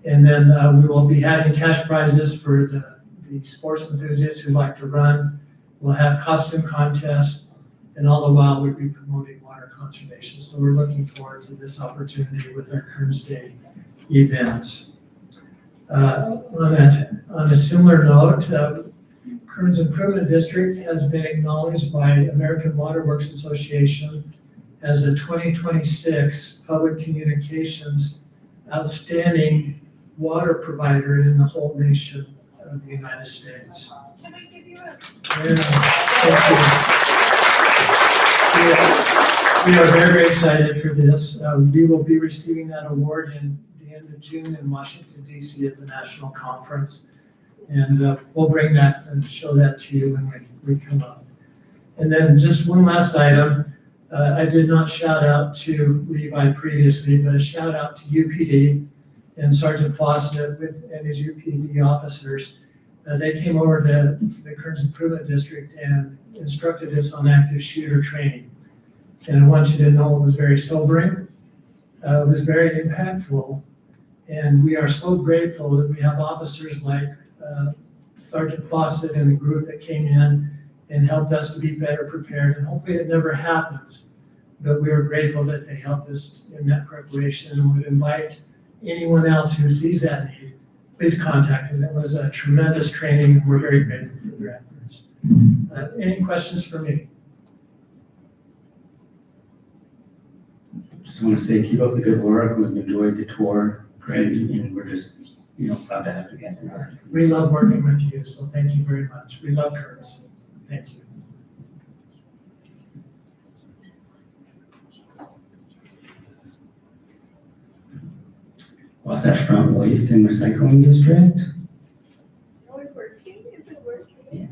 And then we will be having cash prizes for the sports enthusiasts who like to run. We'll have costume contests, and all the while we'll be promoting water conservation. So we're looking forward to this opportunity with our Kearns Day events. On a similar note, Kearns Improvement District has been acknowledged by American Water Works Association as the 2026 Public Communications Outstanding Water Provider in the whole nation of the United States. Can I give you a? We are very excited for this. We will be receiving that award in the end of June in Washington, D.C. at the national conference. And we'll bring that and show that to you when we come up. And then just one last item. I did not shout out to Levi previously, but a shout out to UPD and Sergeant Fawcett and his UPD officers. They came over to the Kearns Improvement District and instructed us on active shooter training. And I want you to know it was very sobering. It was very impactful. And we are so grateful that we have officers like Sergeant Fawcett and the group that came in and helped us to be better prepared. And hopefully it never happens, but we are grateful that they helped us in that preparation and would invite anyone else who sees that need, please contact them. It was a tremendous training and we're very grateful for their efforts. Any questions for me? Just want to say, keep up the good work. We've enjoyed the tour. Great. And we're just, proud to have you guys in our. We love working with you, so thank you very much. We love Kearns. Thank you. Wasatch Front Waste and Recycling District. No, it's working. Is it working? Yeah.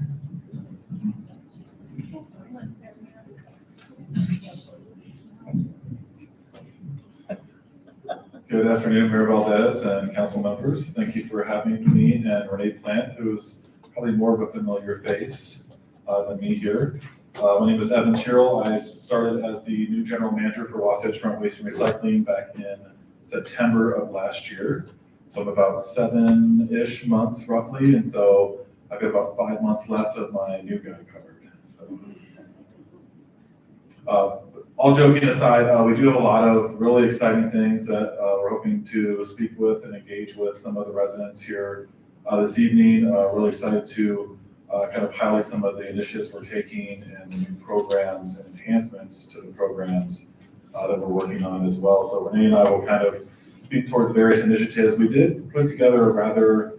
Good afternoon, Mayor Valdez and council members. Thank you for having me and Renee Plant, who's probably more of a familiar face than me here. My name is Evan Tyrrell. I started as the new general manager for Wasatch Front Waste and Recycling back in September of last year. So I'm about 7-ish months roughly, and so I've got about 5 months left of my new guy covered, so. All joking aside, we do have a lot of really exciting things that we're hoping to speak with and engage with some of the residents here this evening. Really excited to kind of highlight some of the initiatives we're taking and the new programs and enhancements to the programs that we're working on as well. So Renee and I will kind of speak towards various initiatives. We did put together a rather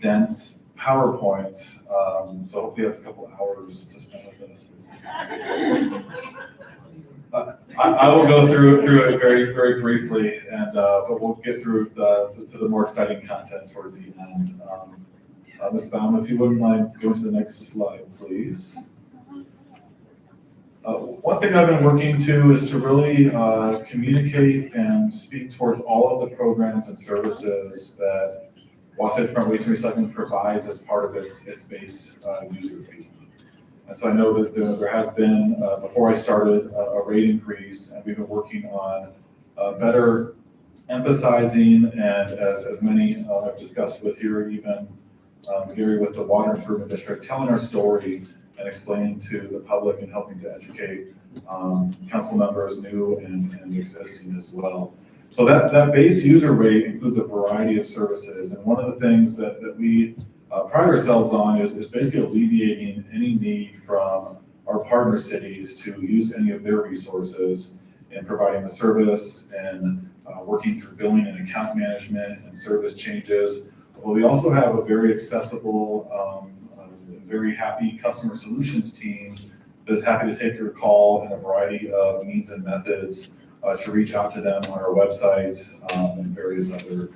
dense PowerPoint, so hopefully you have a couple hours to spend with us this evening. I will go through it very, very briefly, and but we'll get through to the more exciting content towards the end. Ms. Baum, if you wouldn't mind going to the next slide, please. One thing I've been working to is to really communicate and speak towards all of the programs and services that Wasatch Front Waste and Recycling provides as part of its base user fee. And so I know that there has been, before I started, a rate increase, and we've been working on better emphasizing, and as many I've discussed with here, even Gary with the Water Improvement District, telling our story and explaining to the public and helping to educate council members, new and existing as well. So that base user rate includes a variety of services, and one of the things that we pride ourselves on is basically alleviating any need from our partner cities to use any of their resources in providing the service and working through billing and account management and service changes. Well, we also have a very accessible, very happy customer solutions team that's happy to take your call in a variety of means and methods to reach out to them on our website and various other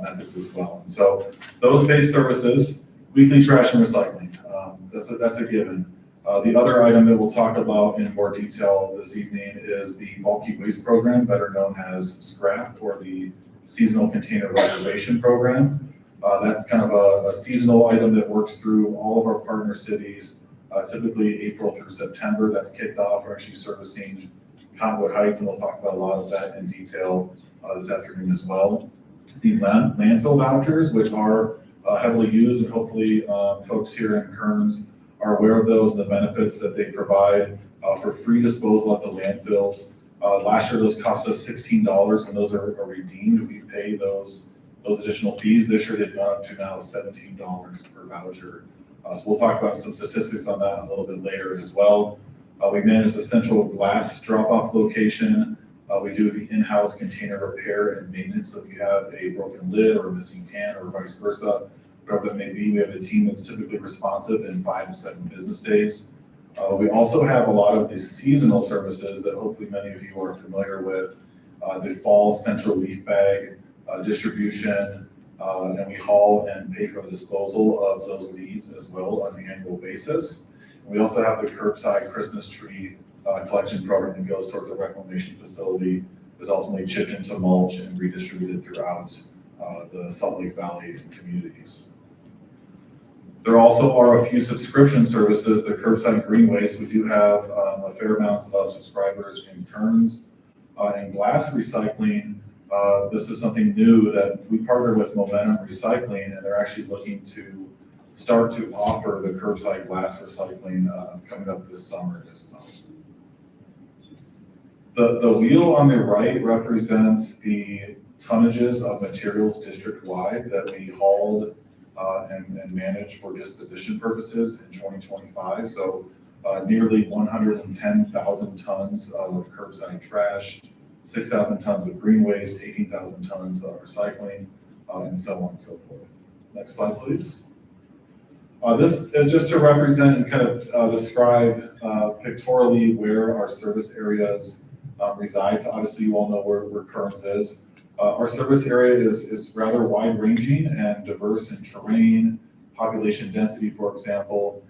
methods as well. And so those base services, weekly trash and recycling, that's a given. The other item that we'll talk about in more detail this evening is the bulky waste program, better known as SCRAP, or the Seasonal Container Reservation Program. That's kind of a seasonal item that works through all of our partner cities, typically April through September. That's kicked off. We're actually servicing Cottonwood Heights, and we'll talk about a lot of that in detail this afternoon as well. The landfill vouchers, which are heavily used, and hopefully folks here in Kearns are aware of those and the benefits that they provide for free disposal at the landfills. Last year, those cost us $16 when those are redeemed. We pay those additional fees. This year, they've gone up to now $17 per voucher. So we'll talk about some statistics on that a little bit later as well. We manage the central glass drop-off location. We do the in-house container repair and maintenance. So if you have a broken lid or a missing can or vice versa, whatever that may be, we have a team that's typically responsive in 5 to 7 business days. We also have a lot of the seasonal services that hopefully many of you are familiar with. The fall central leaf bag distribution, and we haul and pay for the disposal of those leaves as well on an annual basis. We also have the curbside Christmas tree collection program that goes towards a reclamation facility, is ultimately chipped into mulch and redistributed throughout the Salt Lake Valley communities. There also are a few subscription services. The curbside green waste, we do have a fair amount of subscribers in Kearns. In glass recycling, this is something new that we partner with Momentum Recycling, and they're actually looking to start to offer the curbside glass recycling coming up this summer as well. The wheel on the right represents the tonnages of materials district-wide that we hauled and managed for disposition purposes in 2025. So nearly 110,000 tons of curbside trash, 6,000 tons of green waste, 18,000 tons of recycling, and so on and so forth. Next slide, please. This is just to represent and kind of describe pictorially where our service areas reside. So obviously you all know where Kearns is. Our service area is rather wide-ranging and diverse in terrain, population density, for example.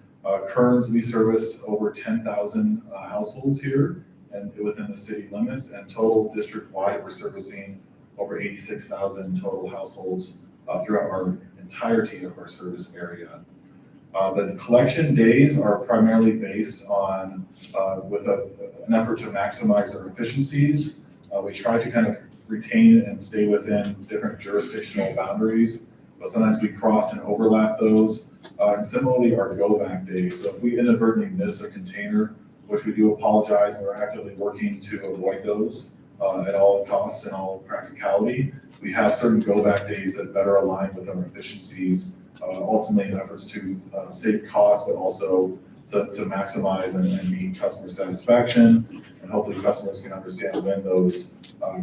Kearns, we service over 10,000 households here and within the city limits, and total district-wide, we're servicing over 86,000 total households throughout our entirety of our service area. The collection days are primarily based on, with an effort to maximize our efficiencies, We try to kind of retain and stay within different jurisdictional boundaries, but sometimes we cross and overlap those. And similarly, our go-back days. So if we inadvertently miss a container, which we do apologize, and we're actively working to avoid those at all costs and all practicality, we have certain go-back days that better align with our efficiencies, ultimately in efforts to save costs, but also to maximize and meet customer satisfaction. And hopefully customers can understand when those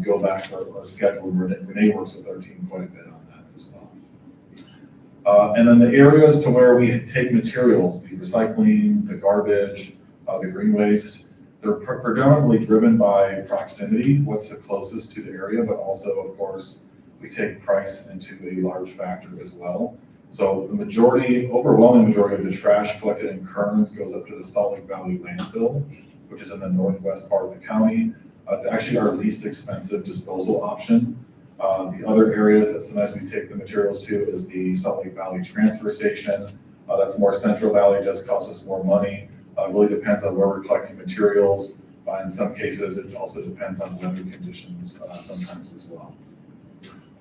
go back or scheduled. Renee works with our team quite a bit on that as well. And then the areas to where we take materials, the recycling, the garbage, the green waste, they're predominantly driven by proximity, what's the closest to the area, but also, of course, we take price into a large factor as well. So the overwhelming majority of the trash collected in Kearns goes up to the Salt Lake Valley landfill, which is in the northwest part of the county. It's actually our least expensive disposal option. The other areas that sometimes we take the materials to is the Salt Lake Valley transfer station. That's more Central Valley, does cost us more money. It really depends on where we're collecting materials. In some cases, it also depends on weather conditions sometimes as well.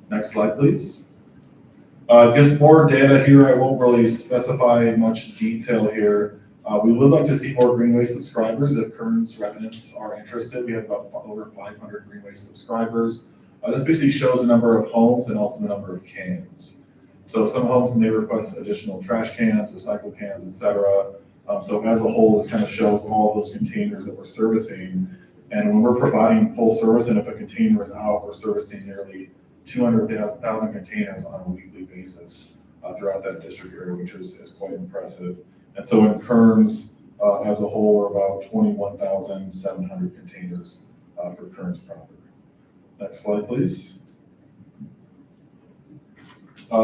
Next slide, please. Just more data here. I won't really specify much detail here. We would like to see more green waste subscribers if Kearns residents are interested. We have about over 500 green waste subscribers. This basically shows the number of homes and also the number of cans. So some homes may request additional trash cans, recycle cans, etc. So as a whole, this kind of shows all of those containers that we're servicing. And when we're providing full service, and if a container is out, we're servicing nearly 200,000 containers on a weekly basis throughout that district area, which is quite impressive. And so in Kearns, as a whole, we're about 21,700 containers for Kearns proper. Next slide, please.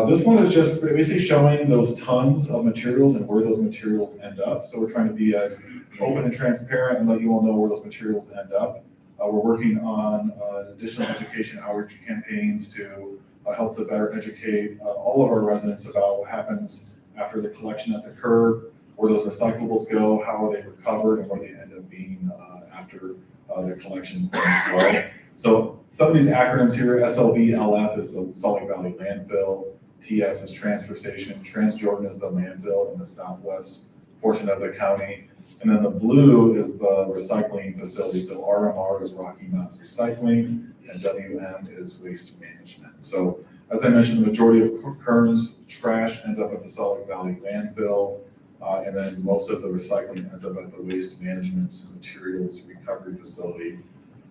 This one is just basically showing those tons of materials and where those materials end up. So we're trying to be as open and transparent and let you all know where those materials end up. We're working on additional education outreach campaigns to help to better educate all of our residents about what happens after the collection at the curb, where those recyclables go, how are they recovered, and where they end up being after the collection point as well. So some of these acronyms here, SLV-LF is the Salt Lake Valley landfill, TS is transfer station, Transjordan is the landfill in the southwest portion of the county, and then the blue is the recycling facility. So RMR is Rocky Mountain Recycling, and WM is Waste Management. So as I mentioned, the majority of Kearns trash ends up at the Salt Lake Valley landfill, and then most of the recycling ends up at the Waste Management Materials Recovery Facility.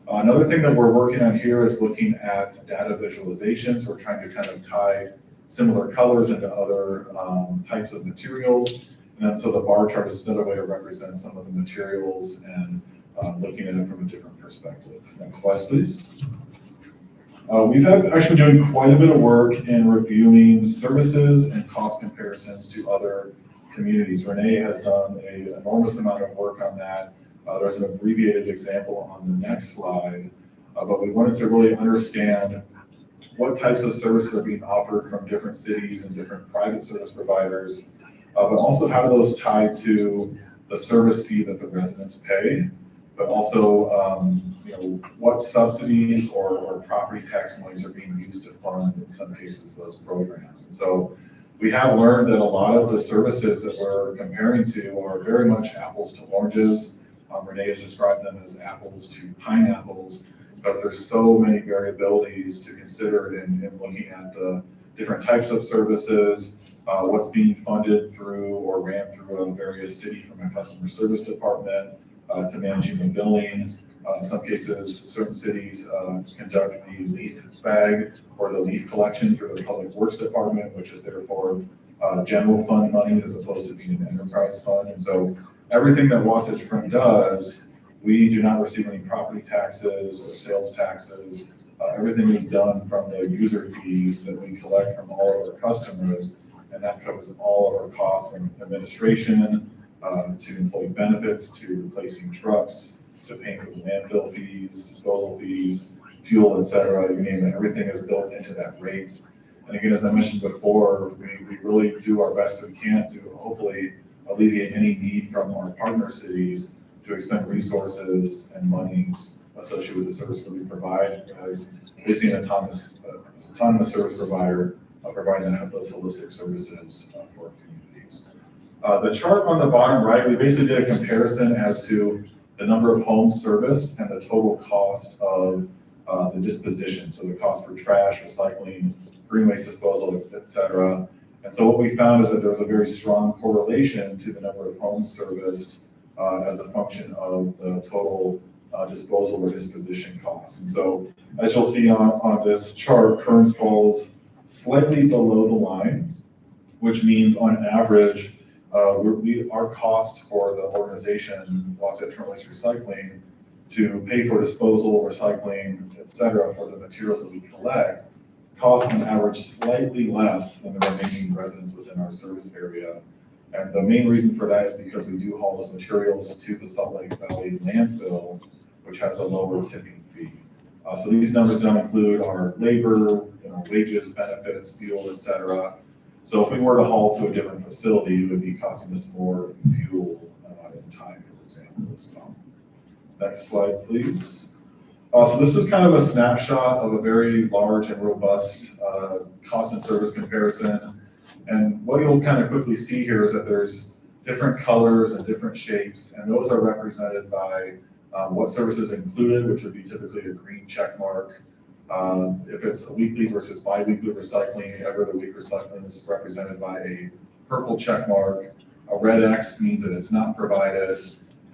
Another thing that we're working on here is looking at data visualizations. We're trying to kind of tie similar colors into other types of materials. And then so the bar chart is another way to represent some of the materials and looking at it from a different perspective. Next slide, please. We've actually been doing quite a bit of work in reviewing services and cost comparisons to other communities. Renee has done an enormous amount of work on that. There's an abbreviated example on the next slide, but we wanted to really understand what types of services are being offered from different cities and different private service providers, but also how do those tie to the service fee that the residents pay, but also what subsidies or property tax monies are being used to fund, in some cases, those programs. And so we have learned that a lot of the services that we're comparing to are very much apples to oranges. Renee has described them as apples to pineapples because there's so many variabilities to consider in looking at the different types of services, what's being funded through or ran through a various city from a customer service department to managing the billing. In some cases, certain cities conduct the leaf bag or the leaf collection through the public works department, which is therefore general fund monies as opposed to being an enterprise fund. And so everything that Wasatch Front does, we do not receive any property taxes or sales taxes. Everything is done from the user fees that we collect from all of our customers, and that covers all of our costs from administration to employee benefits, to replacing trucks, to paying for the landfill fees, disposal fees, fuel, etc. You name it, everything is built into that rate. And again, as I mentioned before, we really do our best we can to hopefully alleviate any need from our partner cities to expend resources and monies associated with the service that we provide as basically an autonomous service provider providing those holistic services for communities. The chart on the bottom right, we basically did a comparison as to the number of homes serviced and the total cost of the disposition. So the cost for trash, recycling, green waste disposal, et cetera. And so what we found is that there was a very strong correlation to the number of homes serviced as a function of the total disposal or disposition costs. And so as you'll see on this chart, Kearns falls slightly below the line, which means on average, our cost for the organization, Wasatch Front Waste Recycling, to pay for disposal, recycling, et cetera, for the materials that we collect, costs on average slightly less than the remaining residents within our service area. And the main reason for that is because we do haul those materials to the Salt Lake Valley landfill, which has a lower tipping fee. So these numbers don't include our labor, wages, benefits, fuel, et cetera. So if we were to haul to a different facility, it would be costing us more in fuel and time, for example, as well. Next slide, please. So this is kind of a snapshot of a very large and robust cost and service comparison. And what you'll kind of quickly see here is that there's different colors and different shapes, and those are represented by what services included, which would be typically a green check mark. If it's a weekly versus bi-weekly recycling, every other week recycling is represented by a purple check mark. A red X means that it's not provided.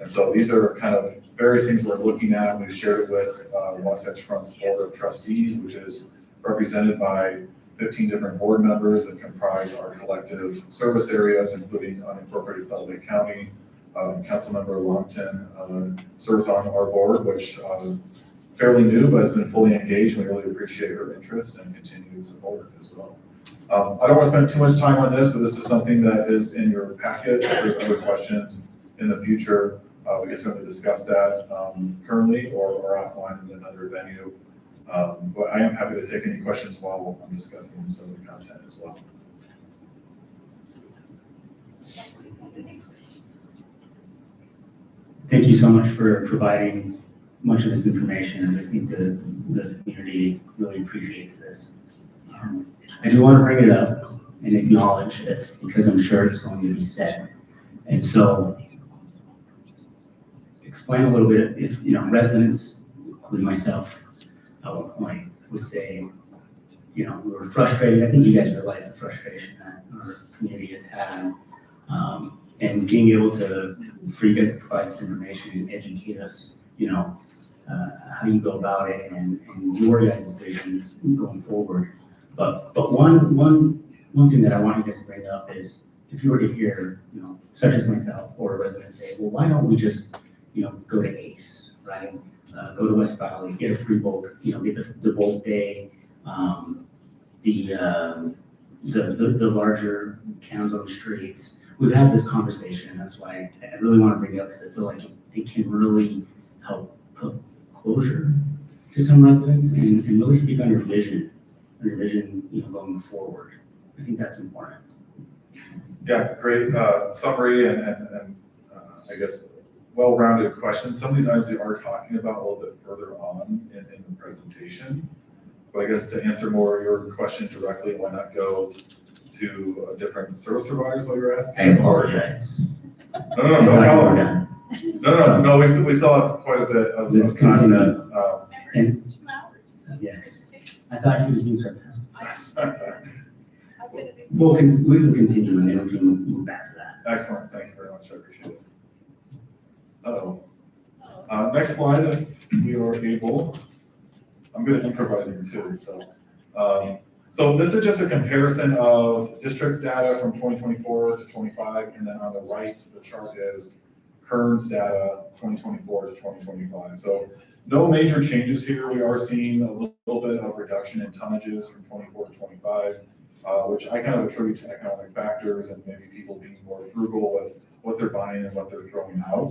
And so these are kind of various things we're looking at. We've shared it with Wasatch Front's Board of Trustees, which is represented by 15 different board members that comprise our collective service areas, including unincorporated Salt Lake County. Councilmember Longton serves on our board, which fairly new, but has been fully engaged. We really appreciate her interest and continued support as well. I don't want to spend too much time on this, but this is something that is in your packet. If there's other questions in the future, we can certainly discuss that currently or offline in another venue. But I am happy to take any questions while I'm discussing some of the content as well. Thank you so much for providing much of this information. I think the community really appreciates this. I do want to bring it up and acknowledge it because I'm sure it's going to be said. And so explain a little bit if, residents, including myself, at one point would say, we were frustrated. I think you guys realize the frustration that our community has had. And being able for you guys to provide this information and educate us, how you go about it and your guys' visions going forward. But one thing that I want you guys to bring up is if you were to hear, such as myself or a resident say, well, why don't we just, go to ACE, right? Go to West Valley, get a free bulk, get the bulk day, the larger cans on the streets. We've had this conversation, and that's why I really want to bring it up because I feel like it can really help put closure to some residents and really speak on your vision, going forward. I think that's important. Yeah, great summary and I guess well-rounded questions. Some of these items we are talking about a little bit further on in the presentation. But I guess to answer more of your question directly, why not go to different service providers while you're asking? I apologize. No problem. No, we still have quite a bit of Let's content. And 2 hours. Yes. I thought he was being sarcastic. We can continue and then we can move back to that. Excellent. Thank you very much. I appreciate it. Next slide, if we are able. I'm good at improvising too, so. So this is just a comparison of district data from 2024 to 25, and then on the right, the chart is Kearns data 2024 to 2025. So no major changes here. We are seeing a little bit of reduction in tonnages from 24 to 25, which I kind of attribute to economic factors and maybe people being more frugal with what they're buying and what they're throwing out.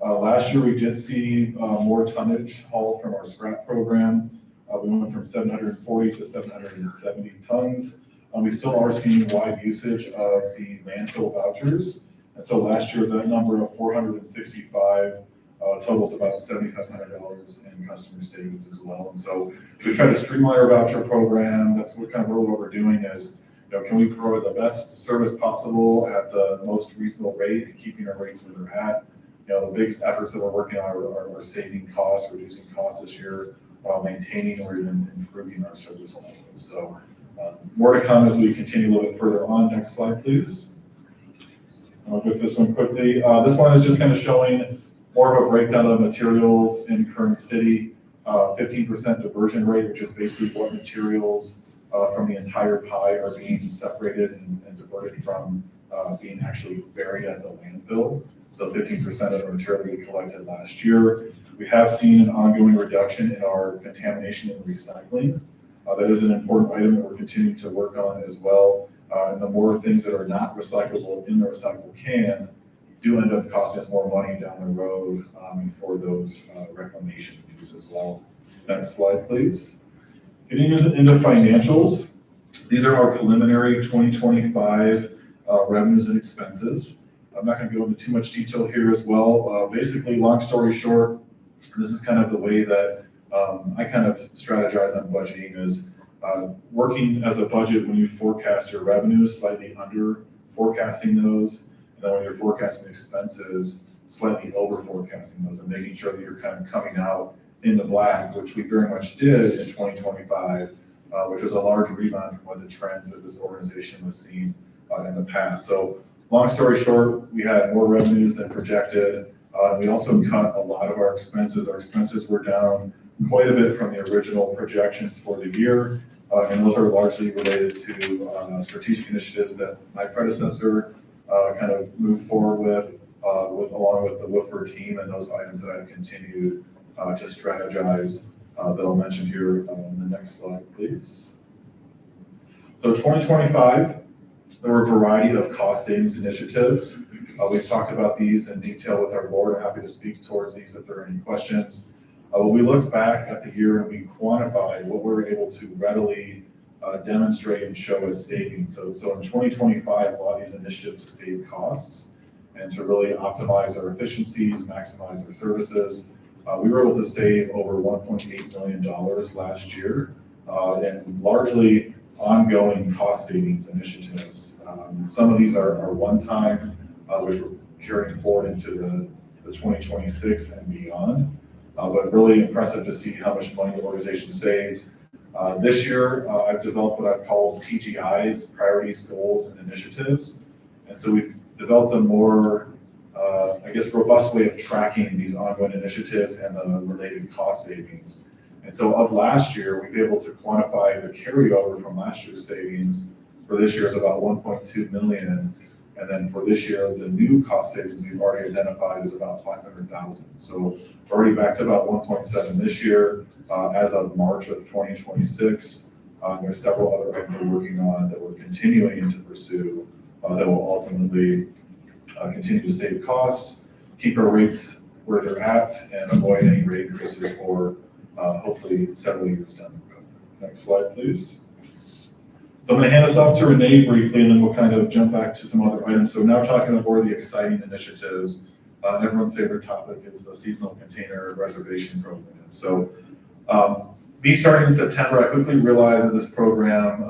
Last year, we did see more tonnage hauled from our scrap program. We went from 740 to 770 tons. We still are seeing wide usage of the landfill vouchers. And so last year, that number of 465 totals about $7,500 in customer savings as well. And so we try to streamline our voucher program. That's what what we're doing is, can we provide the best service possible at the most reasonable rate and keeping our rates where they're at. The biggest efforts that we're working on are saving costs, reducing costs this year, while maintaining or even improving our service levels. So more to come as we continue a little bit further on. Next slide, please. I'll go through this one quickly. This one is just kind of showing more of a breakdown of materials in Kearns City. 15% diversion rate, which is basically what materials from the entire pie are being separated and diverted from being actually buried at the landfill. So 15% of the material we collected last year. We have seen an ongoing reduction in our contamination and recycling. That is an important item that we're continuing to work on as well. And the more things that are not recyclable in the recycle can do end up costing us more money down the road for those reclamation fees as well. Next slide, please. Getting into financials, these are our preliminary 2025 revenues and expenses. I'm not going to go into too much detail here as well. Basically, long story short, this is kind of the way that I kind of strategize on budgeting is working as a budget when you forecast your revenues, slightly under forecasting those, and then when you're forecasting expenses, slightly over forecasting those and making sure that you're kind of coming out in the black, which we very much did in 2025, which was a large rebound from what the trends that this organization was seeing in the past. So long story short, we had more revenues than projected. We also cut a lot of our expenses. Our expenses were down quite a bit from the original projections for the year. And those are largely related to strategic initiatives that my predecessor kind of moved forward with along with the Woodford team and those items that I've continued to strategize that I'll mention here on the next slide, please. So 2025, there were a variety of cost savings initiatives. We've talked about these in detail with our board. I'm happy to speak towards these if there are any questions. We looked back at the year and we quantified what we were able to readily demonstrate and show as savings. So in 2025, a lot of these initiatives to save costs and to really optimize our efficiencies, maximize our services. We were able to save over $1.8 million last year, and largely ongoing cost savings initiatives. Some of these are one-time, which we're carrying forward into the 2026 and beyond. But really impressive to see how much money the organization saved. This year, I've developed what I've called PGIs, priorities, goals, and initiatives. And so we've developed a more, robust way of tracking these ongoing initiatives and the related cost savings. And so of last year, we've been able to quantify the carryover from last year's savings for this year is about 1.2 million. And then for this year, the new cost savings we've already identified is about 500,000. So we're already back to about 1.7 this year. As of March of 2026, there's several other items we're working on that we're continuing to pursue that will ultimately continue to save costs, keep our rates where they're at, and avoid any rate increases for hopefully several years down the road. Next slide, please. So I'm going to hand this off to Renee briefly, and then we'll kind of jump back to some other items. So now talking about more of the exciting initiatives. Everyone's favorite topic is the seasonal container reservation program. So me starting in September, I quickly realized that this program,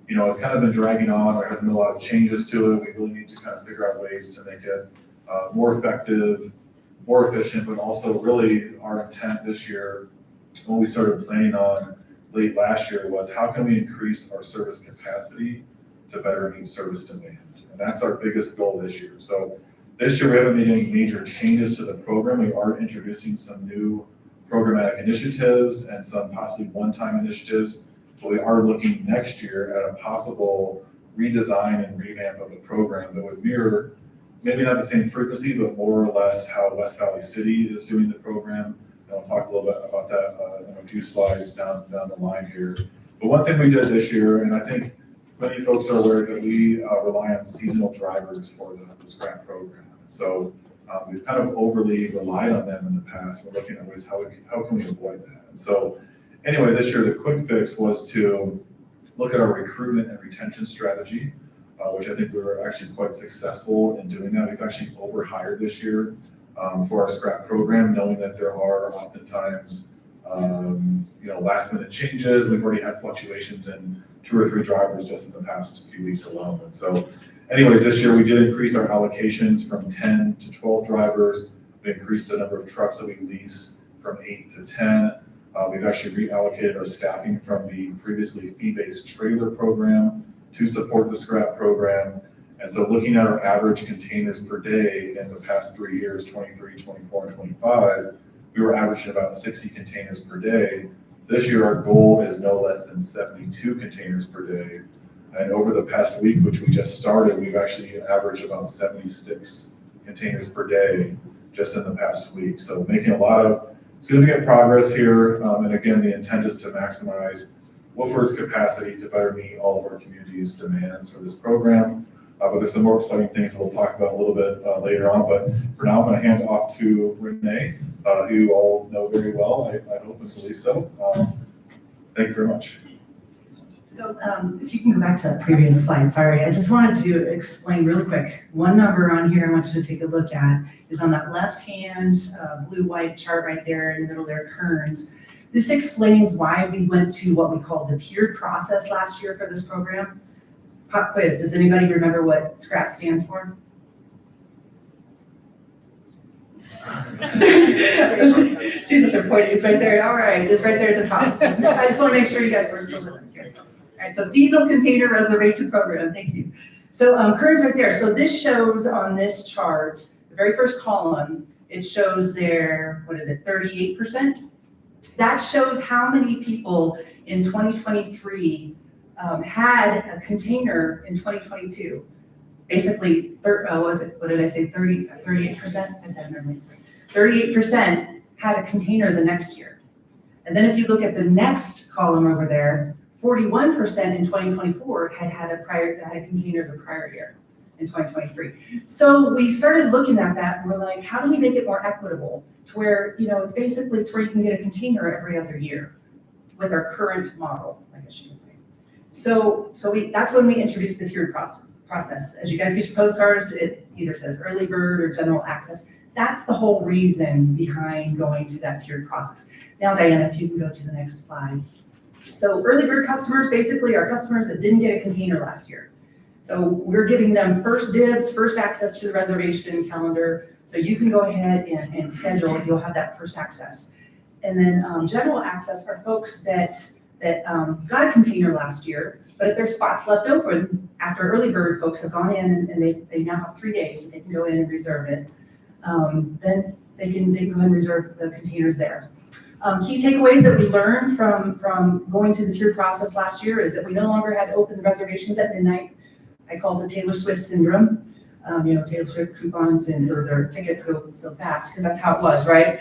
it's kind of been dragging on. There hasn't been a lot of changes to it. We really need to kind of figure out ways to make it more effective, more efficient, but also really our intent this year, when we started planning on late last year, was how can we increase our service capacity to better meet service demand? And that's our biggest goal this year. So this year we haven't made any major changes to the program. We are introducing some new programmatic initiatives and some possibly one-time initiatives. But we are looking next year at a possible redesign and revamp of the program that would mirror, maybe not the same frequency, but more or less how West Valley City is doing the program. And I'll talk a little bit about that in a few slides down the line here. But one thing we did this year, and I think many folks are aware that we rely on seasonal drivers for the scrap program. So we've kind of overly relied on them in the past. We're looking at ways how can we avoid that. And so anyway, this year the quick fix was to look at our recruitment and retention strategy, which I think we were actually quite successful in doing that. We've actually overhired this year for our scrap program, knowing that there are oftentimes, last minute changes. We've already had fluctuations in 2 or 3 drivers just in the past few weeks alone. And so anyways, this year we did increase our allocations from 10 to 12 drivers. We increased the number of trucks that we lease from 8 to 10. We've actually reallocated our staffing from the previously fee-based trailer program to support the scrap program. And so looking at our average containers per day in the past 3 years, 23, 24, and 25, we were averaging about 60 containers per day. This year, our goal is no less than 72 containers per day. And over the past week, which we just started, we've actually averaged about 76 containers per day just in the past week. So making a lot of significant progress here. And again, the intent is to maximize Wolford's capacity to better meet all of our community's demands for this program. But there's some more exciting things that we'll talk about a little bit later on. But for now, I'm going to hand off to Renee, who you all know very well, I hope and believe so. Thank you very much. So if you can go back to that previous slide, sorry, I just wanted to explain really quick. One number on here I want you to take a look at is on that left-hand blue-white chart right there in the middle there, Kearns. This explains why we went to what we call the tiered process last year for this program. Pop quiz, does anybody remember what SCRAP stands for? She's up there pointing, it's right there, all right, it's right there at the top. I just want to make sure you guys were still with us here. All right, so Seasonal Container Reservation Program, thank you. So Kearns right there, so this shows on this chart, the very first column, it shows their, what is it, 38%? That shows how many people in 2023 had a container in 2022. Basically, what did I say, 38%? 38% had a container the next year. And then if you look at the next column over there, 41% in 2024 had a container the prior year in 2023. So we started looking at that and we're like, how do we make it more equitable to where, it's basically to where you can get a container every other year with our current model, I guess you could say. So that's when we introduced the tiered process. As you guys get your postcards, it either says early bird or general access. That's the whole reason behind going to that tiered process. Now, Diana, if you can go to the next slide. So early bird customers, basically are customers that didn't get a container last year. So we're giving them first dibs, first access to the reservation calendar. So you can go ahead and schedule, you'll have that first access. And then general access are folks that got a container last year, but if there's spots left open after early bird folks have gone in and they now have 3 days, they can go in and reserve it. Then they can go ahead and reserve the containers there. Key takeaways that we learned from going to the tiered process last year is that we no longer had to open the reservations at midnight. I call it the Taylor Swift syndrome. Taylor Swift coupons or their tickets go so fast because that's how it was, right?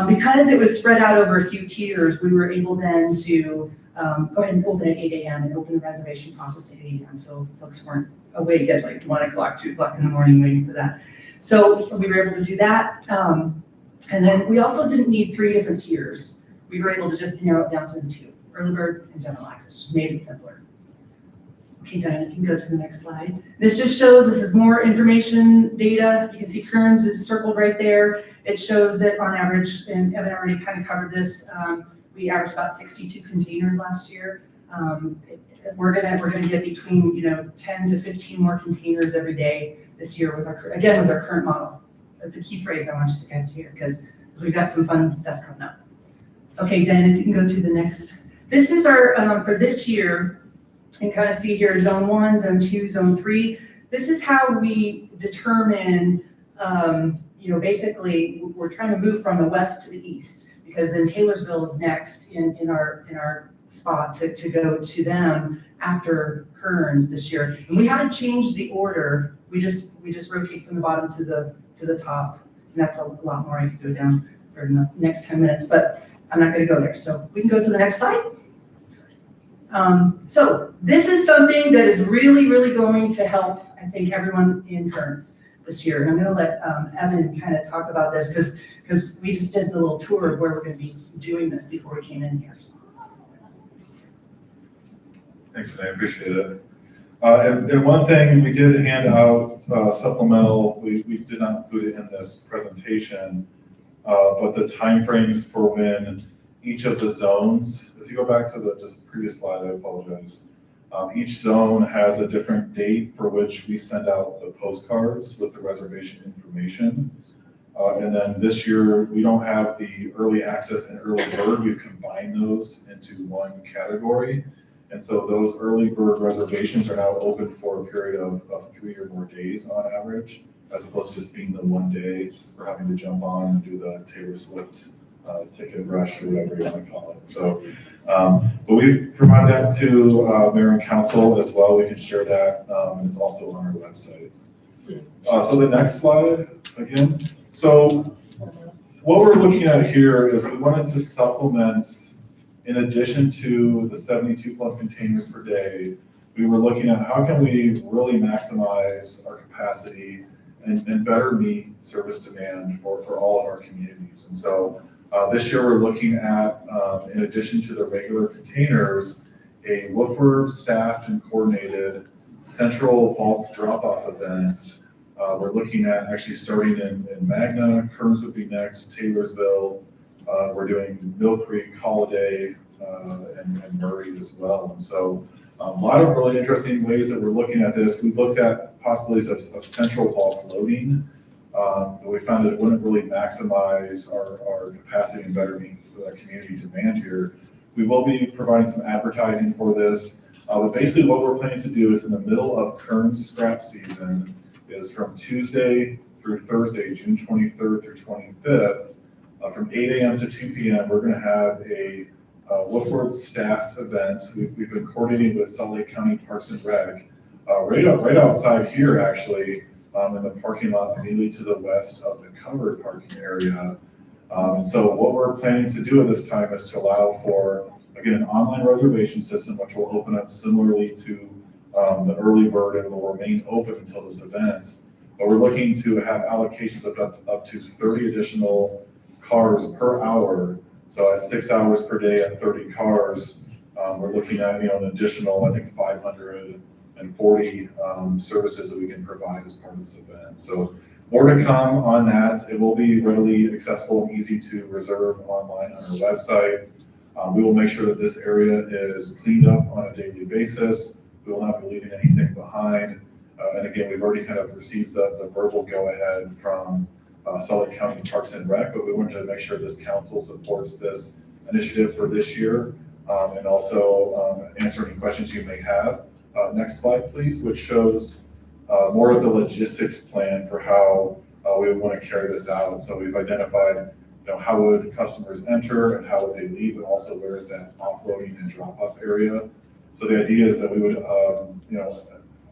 Because it was spread out over a few tiers, we were able then to go ahead and open at 8 a.m. and open the reservation process at 8 a.m. So folks weren't awake at like 1 o'clock, 2 o'clock in the morning waiting for that. So we were able to do that. And then we also didn't need 3 different tiers. We were able to just narrow it down to the 2, early bird and general access, just made it simpler. Okay, Diana, you can go to the next slide. This just shows, this is more information data. You can see Kearns is circled right there. It shows that on average, and Evan already kind of covered this, we averaged about 62 containers last year. We're gonna get between 10 to 15 more containers every day this year with our current model. That's a key phrase I want you guys to hear because we've got some fun stuff coming up. Okay, Diana, if you can go to the next. This is our for this year. You can kind of see here zone 1, zone 2, zone 3. This is how we determine, basically we're trying to move from the west to the east because then Taylorsville is next in our spot to go to them after Kearns this year. And we haven't changed the order. We just rotate from the bottom to the top. And that's a lot more I could go down for the next 10 minutes, but I'm not going to go there. So we can go to the next slide. So this is something that is really, really going to help, I think, everyone in Kearns this year. And I'm going to let Evan kind of talk about this because we just did the little tour of where we're going to be doing this before we came in here. So. Thanks, Renee, I appreciate it. And one thing, we did hand out supplemental, we did not include it in this presentation, but the timeframes for when each of the zones, if you go back to the just previous slide, I apologize. Each zone has a different date for which we send out the postcards with the reservation information. And then this year, we don't have the early access and early bird. We've combined those into one category. And so those early bird reservations are now open for a period of 3 or more days on average, as opposed to just being the one day or having to jump on and do the Taylor Swift ticket rush or whatever you want to call it. So, but we've provided that to mayor and council as well. We can share that. And it's also on our website. So the next slide again. So what we're looking at here is we wanted to supplement, in addition to the 72 plus containers per day, we were looking at how can we really maximize our capacity and better meet service demand for all of our communities. And so this year we're looking at, in addition to the regular containers, a Woodford staffed and coordinated central bulk drop-off events. We're looking at actually starting in Magna, Kearns would be next, Taylorsville. We're doing Mill Creek, Holiday, and Murray as well. And so a lot of really interesting ways that we're looking at this. We looked at possibilities of central bulk loading, but we found that it wouldn't really maximize our capacity and better meet community demand here. We will be providing some advertising for this, but basically what we're planning to do is in the middle of Kearns scrap season is from Tuesday through Thursday, June 23rd through 25th, from 8 a.m. to 2 p.m. We're going to have a Woodford staffed event. We've been coordinating with Salt Lake County Parks and Rec, right outside here actually, in the parking lot immediately to the west of the covered parking area. And so what we're planning to do at this time is to allow for, again, an online reservation system, which will open up similarly to the early bird and will remain open until this event. But we're looking to have allocations of up to 30 additional cars per hour. So at 6 hours per day at 30 cars, we're looking at, an additional, I think, 540 services that we can provide as part of this event. So more to come on that. It will be readily accessible and easy to reserve online on our website. We will make sure that this area is cleaned up on a daily basis. We will not be leaving anything behind. And again, we've already kind of received the verbal go-ahead from Salt Lake County Parks and Rec, but we wanted to make sure this council supports this initiative for this year, and also answer any questions you may have. Next slide, please, which shows more of the logistics plan for how we would want to carry this out. So we've identified, how would customers enter and how would they leave, and also where is that offloading and drop-off area. So the idea is that we would,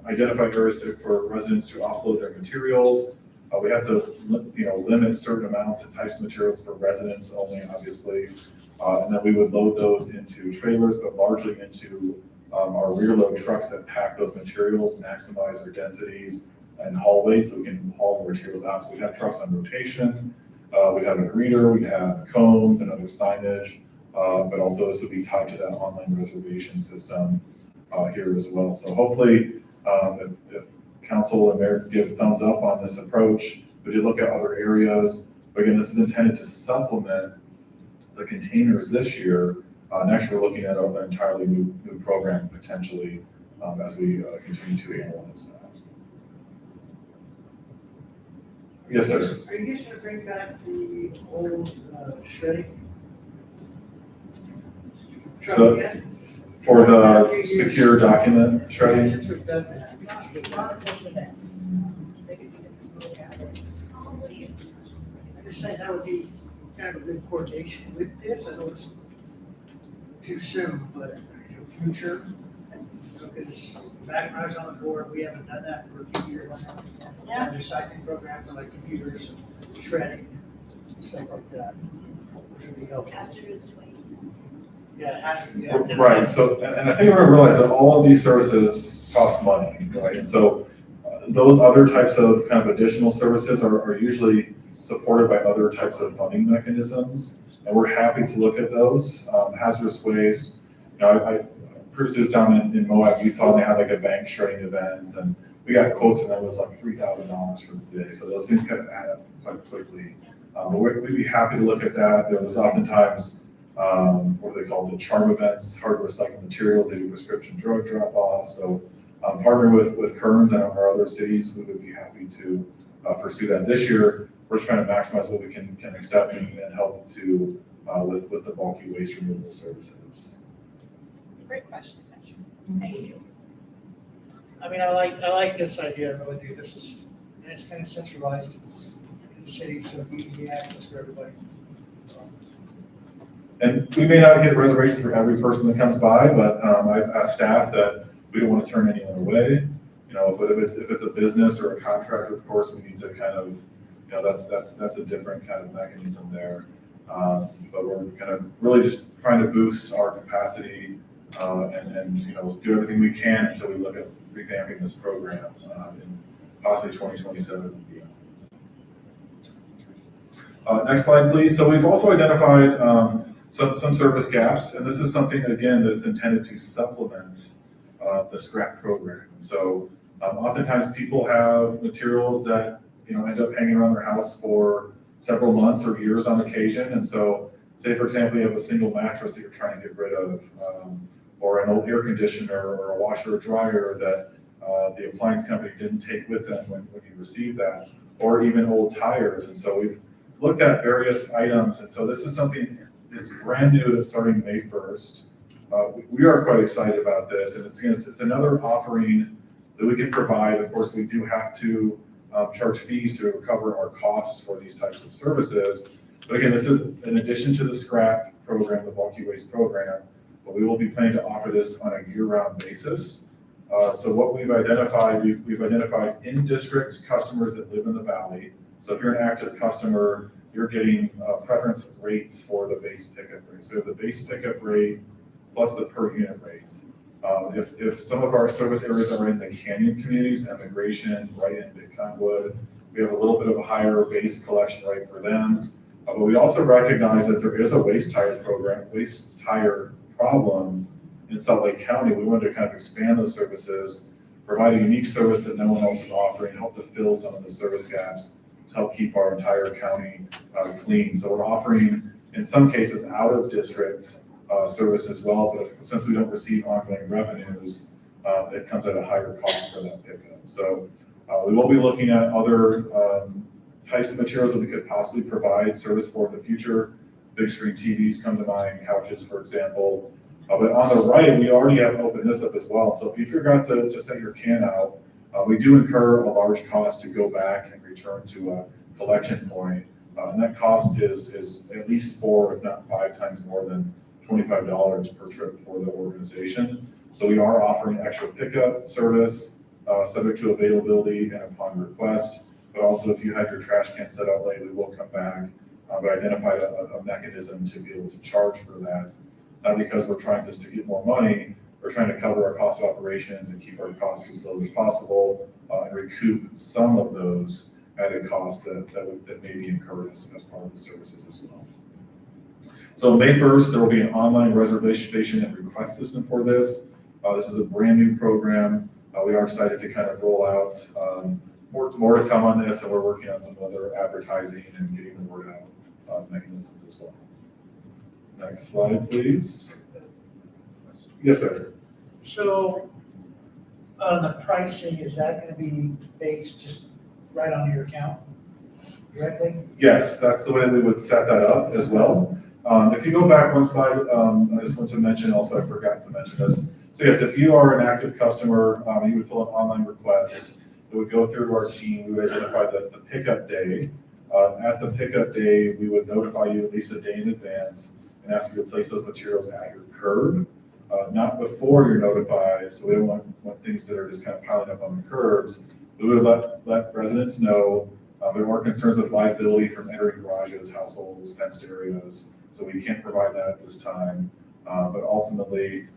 identify areas for residents to offload their materials. We have to, limit certain amounts and types of materials for residents only, obviously. And then we would load those into trailers, but largely into our rear load trucks that pack those materials, maximize their densities and haul weight so we can haul the materials out. So we have trucks on rotation. We have a greeter, we have cones and other signage, but also this would be tied to that online reservation system here as well. So hopefully, if council and mayor give thumbs up on this approach, we did look at other areas. But again, this is intended to supplement the containers this year. Next, we're looking at an entirely new program potentially as we continue to analyze that. Yes, sir. Are you guys gonna bring back the old shredding truck So- again? For the secure document shredding? Since we've done that. I'm just saying that would be kind of a good coordination with this. I know it's too soon, but in the future, because back when I was on the board, we haven't done that for a few years. Yeah. A recycling program for like computers, shredding, stuff like that. Which would be helpful. Hazardous waste. Yeah, it has to be. Yeah. Right, so, and I think we're gonna realize that all of these services cost money, right? And so those other types of kind of additional services are usually supported by other types of funding mechanisms. And we're happy to look at those. Hazardous waste, previously was down in Moab, Utah, and they had like a bank shredding event, and we got quotes and that was like $3,000 for the day. So those things kind of add up quite quickly. But we'd be happy to look at that. There's oftentimes, what do they call it, the charm events, hard to recycle materials, they do prescription drug drop-off. So partner with Kearns and our other cities, we would be happy to pursue that. This year, we're just trying to maximize what we can accept and help to with the bulky waste removal services. Great question. Thank you. I mean, I like this idea, I really do. This is, and it's kind of centralized in the city, so easy access for everybody. And we may not get reservations for every person that comes by, but I've asked staff that we don't want to turn anyone away. You know, but if it's a business or a contractor, of course, we need to kind of, you know, that's a different kind of mechanism there. But we're kind of really just trying to boost our capacity and you know, do everything we can until we look at revamping this program in possibly 2027 and beyond. Next slide, please. So we've also identified some service gaps, and this is something, again, that's intended to supplement the scrap program. So oftentimes people have materials that, you know, end up hanging around their house for several months or years on occasion. And so say, for example, you have a single mattress that you're trying to get rid of, or an old air conditioner or a washer or dryer that the appliance company didn't take with them when you received that, or even old tires. And so we've looked at various items. And so this is something that's brand new that's starting May 1st. We are quite excited about this. And it's another offering that we can provide. Of course, we do have to charge fees to recover our costs for these types of services. But again, this is in addition to the scrap program, the bulky waste program, but we will be planning to offer this on a year-round basis. So what we've identified in-district customers that live in the valley. So if you're an active customer, you're getting preference rates for the base pickup rate. So we have the base pickup rate plus the per unit rate. If some of our service areas are in the canyon communities, Emigration, Brighton, Big Cottonwood, we have a little bit of a higher base collection rate for them. But we also recognize that there is a waste tire problem in Salt Lake County. We wanted to kind of expand those services, provide a unique service that no one else is offering, help to fill some of the service gaps, to help keep our entire county clean. So we're offering, in some cases, out of district service as well, but since we don't receive ongoing revenues, it comes at a higher cost for that pickup. So we will be looking at other types of materials that we could possibly provide service for in the future. Big screen TVs come to mind, couches, for example. But on the right, we already have opened this up as well. So if you forgot to set your can out, we do incur a large cost to go back and return to a collection point. And that cost is at least 4, if not 5 times more than $25 per trip for the organization. So we are offering extra pickup service, subject to availability and upon request. But also if you have your trash can set out late, we will come back. But identified a mechanism to be able to charge for that. Not because we're trying just to get more money, we're trying to cover our cost of operations and keep our costs as low as possible and recoup some of those added costs that may be incurred as part of the services as well. So May 1st, there will be an online reservation and request system for this. This is a brand new program. We are excited to kind of roll out more to come on this, and we're working on some other advertising and getting the word out mechanisms as well. Next slide, please. Yes, sir. So the pricing, is that going to be based just right on your account directly? Yes, that's the way we would set that up as well. If you go back one slide, I just want to mention also, I forgot to mention this. So yes, if you are an active customer, you would fill an online request. It would go through to our team. We would identify the pickup day. At the pickup day, we would notify you at least a day in advance and ask you to place those materials at your curb, not before you're notified. So we don't want things that are just kind of piling up on the curbs. We would let residents know. There are concerns with liability from entering garages, households, fenced areas. So we can't provide that at this time. But ultimately,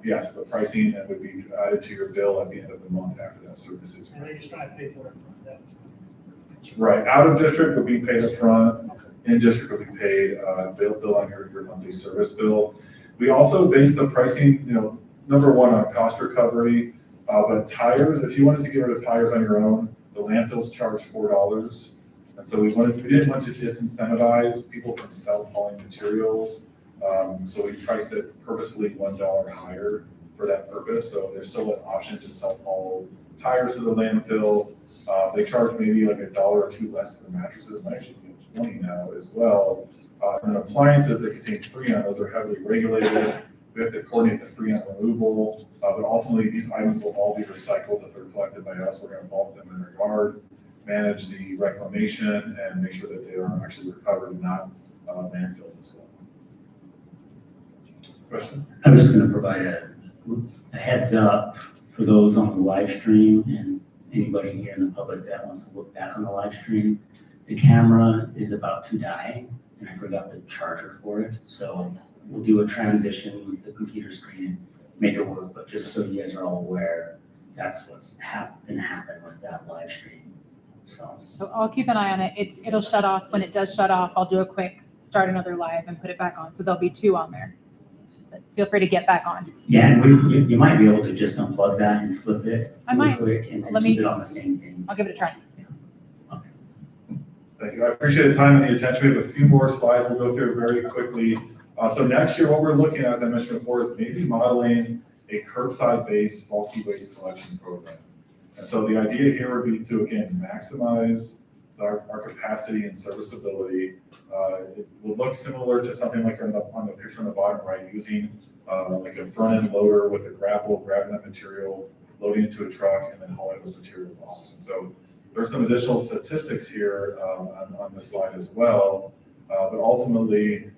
yes, the pricing would be added to your bill at the end of the month after that service is. And they just trying to pay for it. Right, out of district will be paid up front. In district will be paid bill on your monthly service bill. We also base the pricing, number one on cost recovery, but tires, if you wanted to get rid of tires on your own, the landfills charge $4. And so we didn't want to disincentivize people from self-hauling materials. So we priced it purposefully $1 higher for that purpose. So there's still an option to self-haul tires to the landfill. They charge maybe like $1 or $2 less for mattresses, and actually 20 now as well. And then appliances that contain Freon, those are heavily regulated. We have to coordinate the Freon removal, but ultimately these items will all be recycled if they're collected by us. We're going to bulk them in our yard, manage the reclamation, and make sure that they are actually recovered and not landfilled as well. Question? I'm just gonna provide a heads up for those on the live stream and anybody here in the public that wants to look back on the live stream. The camera is about to die, and I forgot the charger for it, so we'll do a transition with the computer screen and make it work, but just so you guys are all aware, that's what's been happening with that live stream, so. So I'll keep an eye on it. It'll shut off. When it does shut off, I'll do a quick start another live and put it back on. So there'll be 2 on there. But feel free to get back on. Yeah, and you might be able to just unplug that and flip it. I might. real quick and then Let keep me- it on the same thing. I'll give it a try. Okay. Thank you. I appreciate the time and the attention. We have a few more slides we'll go through very quickly. So next year, what we're looking at, as I mentioned before, is maybe modeling a curbside-based bulky waste collection program. And so the idea here would be to, again, maximize our capacity and serviceability. It will look similar to something like on the picture on the bottom right, using like a front-end loader with a grapple, grabbing that material, loading into a truck, and then hauling those materials off. And so there's some additional statistics here on this slide as well. But ultimately,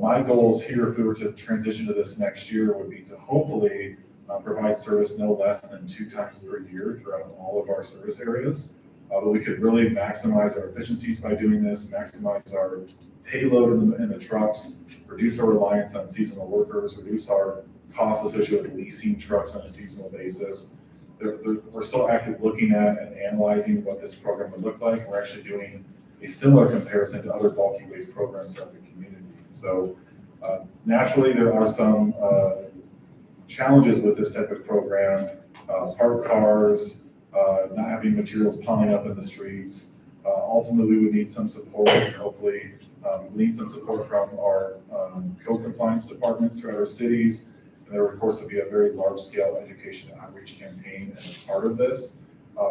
my goals here, if we were to transition to this next year, would be to hopefully provide service no less than 2 times per year throughout all of our service areas. But we could really maximize our efficiencies by doing this, maximize our payload in the trucks, reduce our reliance on seasonal workers, reduce our costs associated with leasing trucks on a seasonal basis. We're still actively looking at and analyzing what this program would look like. We're actually doing a similar comparison to other bulky waste programs throughout the community. So naturally, there are some challenges with this type of program, parked cars, not having materials piling up in the streets. Ultimately, we need some support, and hopefully need some support from our code compliance departments throughout our cities. And there, of course, will be a very large-scale education outreach campaign as part of this.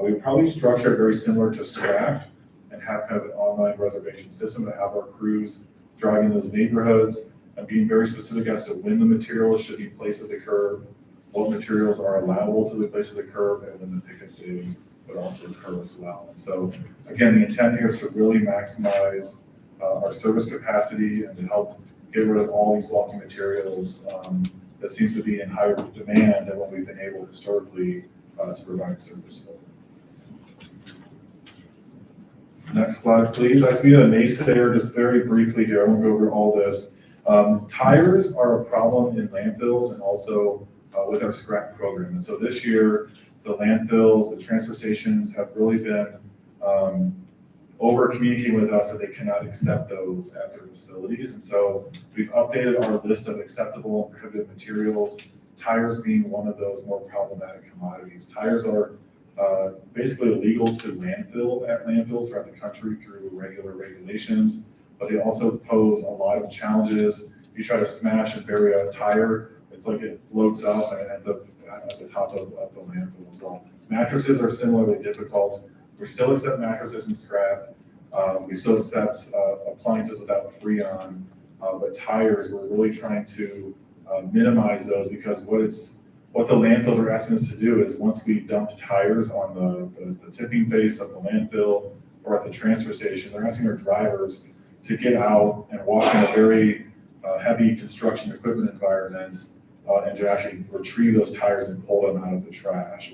We would probably structure it very similar to SCRAP and have kind of an online reservation system to have our crews driving those neighborhoods and being very specific as to when the materials should be placed at the curb, what materials are allowable to be placed at the curb, and when the pickup day would also occur as well. And so, again, the intent here is to really maximize our service capacity and to help get rid of all these bulky materials that seems to be in higher demand than what we've been able historically to provide service for. Next slide, please. I have to be a naysayer just very briefly here. I won't go over all this. Tires are a problem in landfills and also with our scrap program. And so this year, the landfills, the transfer stations have really been over communicating with us that they cannot accept those at their facilities. And so we've updated our list of acceptable and prohibited materials, tires being one of those more problematic commodities. Tires are basically illegal to landfill at landfills throughout the country through regular regulations, but they also pose a lot of challenges. If you try to smash and bury a tire, it's like it floats up and it ends up at the top of the landfill as well. Mattresses are similarly difficult. We still accept mattresses and scrap. We still accept appliances without Freon, but tires, we're really trying to minimize those because what the landfills are asking us to do is once we dump tires on the tipping face of the landfill or at the transfer station, they're asking our drivers to get out and walk in a very heavy construction equipment environment and to actually retrieve those tires and pull them out of the trash,